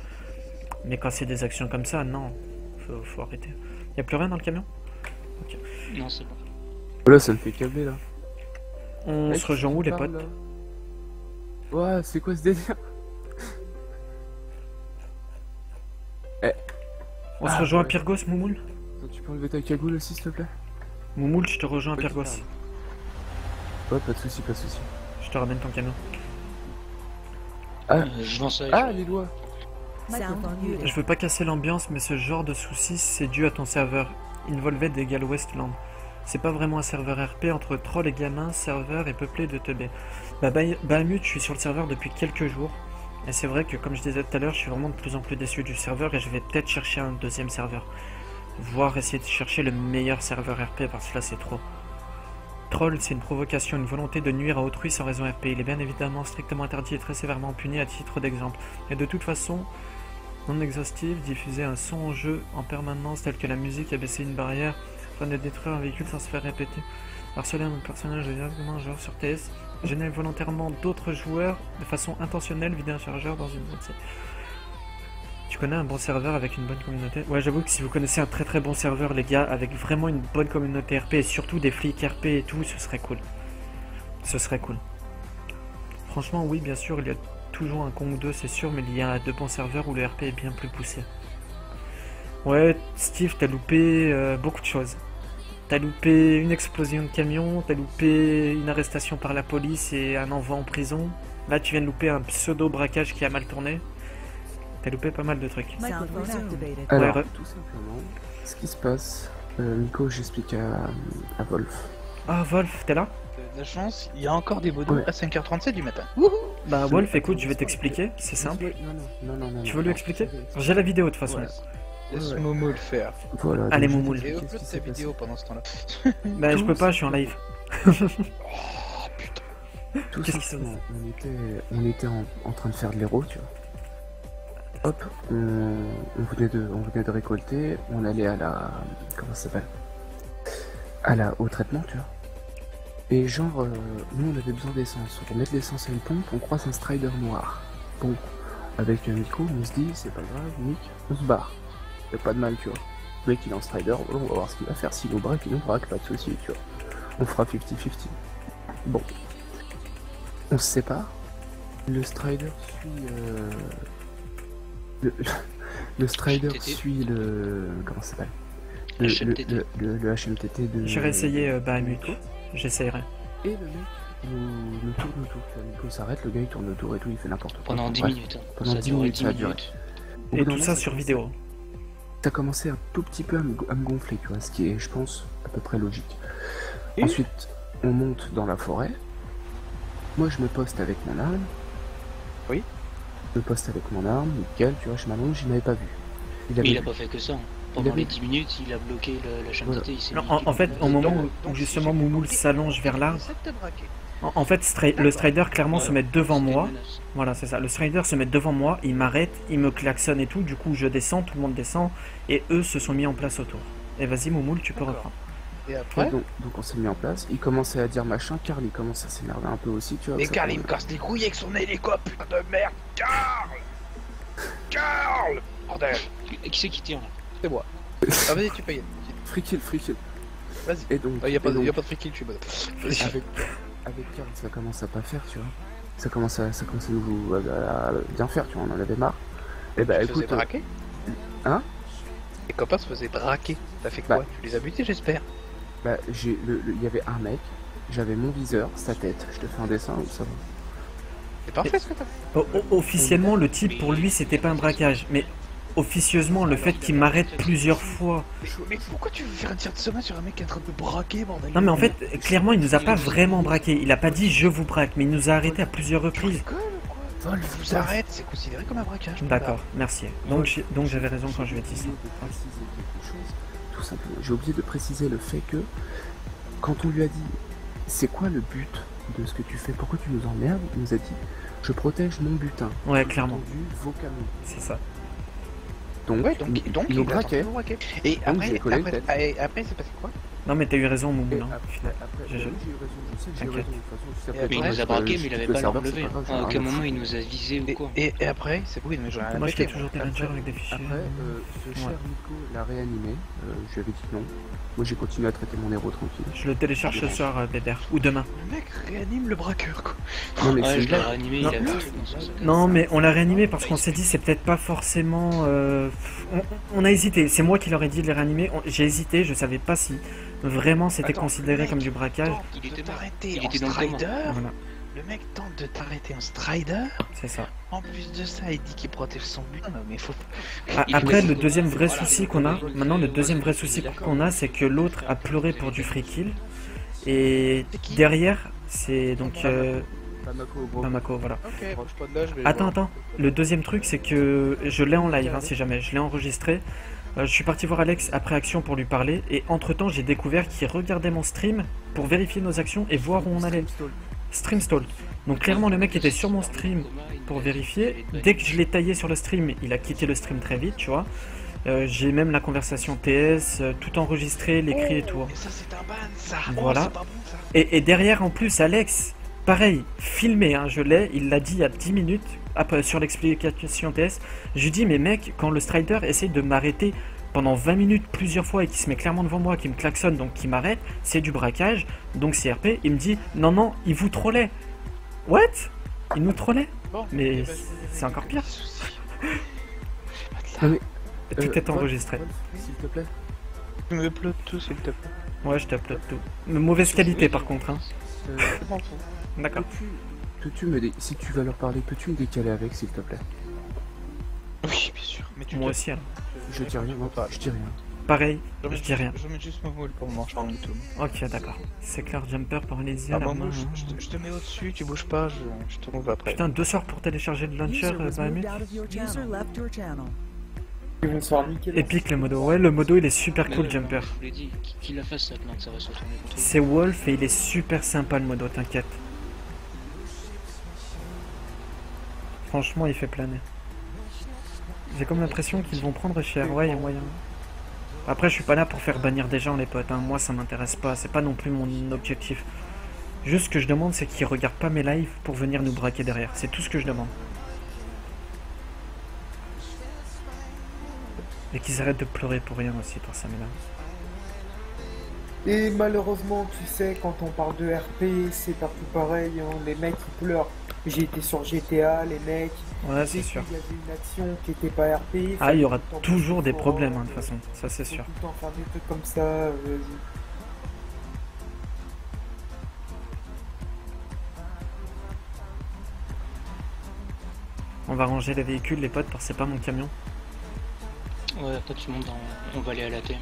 Mais quand c'est des actions comme ça, non, faut arrêter. Y'a plus rien dans le camion? Ok. Non, c'est bon. Voilà, ça me fait câbler là. On se rejoint où les potes? Ouais, c'est quoi ce délire? On se rejoint à Pyrgos, Moumoul? Tu peux enlever ta cagoule aussi s'il te plaît? Moumoul, je te rejoins à Pyrgos. Ouais, pas de soucis, pas de soucis. Je te ramène ton camion. Je lance ça. Ah, les doigts. Je veux pas casser l'ambiance, mais ce genre de soucis, c'est dû à ton serveur. Involved égale Westland. C'est pas vraiment un serveur RP, entre troll et gamins, serveur est peuplé de teubés. Bahamut, je suis sur le serveur depuis quelques jours. Et c'est vrai que, comme je disais tout à l'heure, je suis vraiment de plus en plus déçu du serveur et je vais peut-être chercher un deuxième serveur. Voire essayer de chercher le meilleur serveur RP, parce que là c'est trop. Troll, c'est une provocation, une volonté de nuire à autrui sans raison RP. Il est bien évidemment strictement interdit et très sévèrement puni à titre d'exemple. Et de toute façon, non exhaustive, diffuser un son en jeu en permanence tel que la musique, abaisser une barrière, afin de détruire un véhicule sans se faire répéter. Harceler un personnage directement un joueur sur TS, gêner volontairement d'autres joueurs de façon intentionnelle, vider un chargeur dans une boîte. Tu connais un bon serveur avec une bonne communauté? Ouais, j'avoue que si vous connaissez un très bon serveur, les gars, avec vraiment une bonne communauté RP et surtout des flics RP et tout, ce serait cool. Ce serait cool. Franchement, oui, bien sûr, il y a toujours un con ou deux, c'est sûr, mais il y a de bons serveurs où le RP est bien plus poussé. Ouais, Steve, t'as loupé beaucoup de choses. T'as loupé une explosion de camion, t'as loupé une arrestation par la police et un envoi en prison. Là, tu viens de louper un pseudo-braquage qui a mal tourné. T'as loupé pas mal de trucs. Alors, tout simplement, ce qui se passe, Nico, j'explique à Wolf. Ah, Wolf, t'es là? De la chance, il y a encore des modos à 5h37 du matin. Bah, Wolf, écoute, je vais t'expliquer, c'est simple. Non. Tu veux lui expliquer? J'ai la vidéo de toute façon. Laisse Momo le faire. Voilà, allez, Moumoul. Et upload ta vidéo pendant ce temps-là. Bah, je peux pas, je suis en live. Oh putain. Tout simplement, on était en train de faire de l'héros, tu vois. Hop, on venait de récolter, on allait à la... comment ça s'appelle? Au traitement, tu vois. Et genre, nous on avait besoin d'essence. On met de l'essence à une pompe, on croise un strider noir. Bon, avec Nico, on se dit, c'est pas grave, Nick, on se barre. Y'a pas de mal, tu vois. Le mec il est en strider, on va voir ce qu'il va faire. S'il nous braque, il nous braque, pas de soucis, tu vois. On fera 50-50. Bon. On se sépare. Le strider suit... Le strider HMTT. suit le... Comment ça s'appelle HMTT. le HMTT de... J'irai essayer Bahamut. J'essayerai. Et le mec nous tourne autour. Nico s'arrête, le gars il tourne autour et tout, il fait n'importe quoi. Pendant 10 Bref. minutes. Hein. Pendant Ça a 10 duré minutes, 10 ça a duré. minutes. Au Et bout d'un tout moment, ça sur vidéo. Ça commençait un tout petit peu à me gonfler, tu vois, ce qui est, je pense, à peu près logique. Ensuite, on monte dans la forêt. Moi, je me poste avec mon arme. Oui. Je me poste avec mon arme, nickel, tu vois, je m'allonge, il m'avait pas vu. Mais il a vu. pas fait que ça. Hein. Pendant avait- les 10 minutes, il a bloqué la chaîne Voilà. TT. Il s'est Non, mis en fait, au moment où Donc, justement si j'ai Moumoul compris, s'allonge vers l'arbre, c'est de te braquer. en fait, le strider clairement Ouais. se met devant C'était une moi. menace. Voilà, c'est ça. Le strider se met devant moi, il m'arrête, il me klaxonne et tout. Du coup, je descends, tout le monde descend, et eux se sont mis en place autour. Et vas-y, Moumoul, tu peux D'accord. reprendre. Et Ouais, après donc on s'est mis en place, il commençait à dire machin, Carl il commence à s'énerver un peu aussi, tu vois. Mais ça Carl, il commence- me casse les couilles avec son hélico, putain de merde. Carl Carl Bordel. Qui c'est qui tire là? C'est moi. Ah, vas-y, tu payes. Free kill. Vas-y. Et donc, Il y a pas et donc, de free kill, je suis bon. Vas-y. avec Carl, ça commence à pas faire, tu vois. Ça commence à nous à bien faire, tu vois, on en avait marre. Et bah Tu te faisais écoute, braquer hein? Les copains se faisaient braquer. T'as fait quoi? Bah. Tu les as butés, j'espère. bah il y avait un mec, j'avais mon viseur, sa tête, je te fais un dessin ou ça va. C'est parfait ce que t'as fait. Officiellement, le type, pour lui, c'était pas un braquage. Mais officieusement, le fait qu'il m'arrête plusieurs fois. Mais pourquoi tu veux faire un tir de sommet sur un mec qui est en train de braquer, bordel? Non, mais en fait, clairement, il nous a pas vraiment braqué. Il a pas dit je vous braque, mais il nous a arrêté à plusieurs Tu reprises. rigoles ou quoi? Vous arrête, c'est considéré comme un braquage. D'accord, merci. Donc j'avais raison quand je lui ai dit ça. J'ai oublié de préciser quelque chose, tout simplement. J'ai oublié de préciser le fait que, quand on lui a dit, c'est quoi le but de ce que tu fais, pourquoi tu nous emmerdes, il nous a dit, je protège mon butin. Ouais, clairement, Entendu, vos canons. c'est ça. Donc, Ouais, donc il nous a tenté braquait. de vous braquer. Et Donc, j'ai après, collé une après, tête. après, c'est passé quoi? Non, mais t'as eu raison, Et Moumoul. Hein, après, au final. j'ai J'ai- eu raison, je sais que j'ai eu T'inquiète. raison, de toute façon, tu sais, Et après, Mais il après, nous a braqué, mais il avait pas l'arme levée. À aucun moment il nous a visé ou quoi. Et après, c'est oui, mais j'en ai rien Moi, je pété, fais toujours des Après- rangers avec des fichiers. Après, ce cher Nico l'a réanimé, je lui avais dit non. Moi j'ai continué à traiter mon héros tranquille. Je le télécharge ce soir, Bébert. Ou demain. Le mec réanime le braqueur, quoi. Non mais Ouais, c'est je l'ai vrai. réanimé, il Non. avait un truc dans son sac. Non, mais on l'a réanimé parce qu'on s'est dit c'est peut-être pas forcément. On a hésité. C'est moi qui leur ai dit de les réanimer. J'ai hésité. Je savais pas si vraiment c'était Attends, considéré mec, comme du braquage. Il Il était était mort. t'arrêter Il en était dans le coma. strider. Voilà, Le mec tente de t'arrêter en strider. c'est ça. En plus de ça, il dit qu'il protège son butin. Mais faut. Il Après, jouait le au deuxième coma. vrai Voilà. souci qu'on a, maintenant, le deuxième vrai souci qu'on a, c'est que l'autre a pleuré pour du free kill. Et derrière, c'est donc Bamako, gros. Bamako, voilà. Ok, bouge pas de là, je vais. Attends. Le deuxième truc, c'est que je l'ai en live, hein, si jamais. Je l'ai enregistré. Je suis parti voir Alex après action pour lui parler. Et entre-temps, j'ai découvert qu'il regardait mon stream pour vérifier nos actions et voir où on allait. Stream stall. Donc clairement, le mec était sur mon stream pour vérifier. Dès que je l'ai taillé sur le stream, il a quitté le stream très vite, tu vois. J'ai même la conversation TS, tout enregistré, l'écrit et tout. Mais ça, c'est un ban, ça. Voilà. Oh, c'est pas bon, ça. Et derrière, en plus, Alex, pareil, filmé, hein, je l'ai, il l'a dit il y a 10 minutes, après, sur l'explication TS. Je lui dis, mais mec, quand le strider essaie de m'arrêter pendant 20 minutes plusieurs fois et qui se met clairement devant moi, qui me klaxonne, donc qui m'arrête, c'est du braquage, donc c'est RP. Il me dit, non, il vous trollait. What? Il nous trollait? Bon, Mais eh ben, c'est encore pire. Non, mais, Tout est Wolf, enregistré. Wolf, s'il te plaît. Tu me upload tout, s'il te plaît. Ouais, je t'upload tout. Mais mauvaise qualité par contre, hein. Je m'en fous. D'accord. Peux-tu me si tu vas leur parler, peux-tu me décaler avec s'il te plaît? Oui, bien sûr. Mais tu Moi te- aussi, alors. Je dis rien, non, je dis rien. Pareil, Je je dis rien. Je mets juste mon moule pour moi, je parle de tout. Ok, d'accord. C'est clair, jumper pour une Ah, moi, je te mets au-dessus, tu bouges pas, je te trouve après. Putain, 2 soirs pour télécharger le launcher, Bahamut. Ils vont se faire niquer. Épique le modo. Ouais, le modo il est super Mais cool, ouais, jumper. Je vous l'ai dit, qu'il la fasse sa plainte, ça va se retourner contre lui. C'est Wolf et il est super sympa le modo, t'inquiète. Franchement, il fait planer. J'ai comme l'impression qu'ils vont prendre cher. Ouais, il y a moyen. Après, je suis pas là pour faire bannir des gens, les potes. Hein. Moi, ça m'intéresse pas. C'est pas non plus mon objectif. Juste ce que je demande, c'est qu'ils regardent pas mes lives pour venir nous braquer derrière. C'est tout ce que je demande. Et qu'ils arrêtent de pleurer pour rien aussi pour ça, mais là. Et malheureusement, tu sais, quand on parle de RP, c'est partout pareil, hein. Les mecs ils pleurent. J'ai été sur GTA, les mecs. Ouais, c'est sûr. Il y avait une action qui était pas RP. Ah, il y aura fallait tout le temps toujours passer des au problèmes, forum, hein, de toute façon, ça c'est faut sûr. tout le temps faire des trucs comme ça, vas-y. On va ranger les véhicules, les potes, parce que c'est pas mon camion. Ouais, après tu montes dans... On va aller à l'ATM.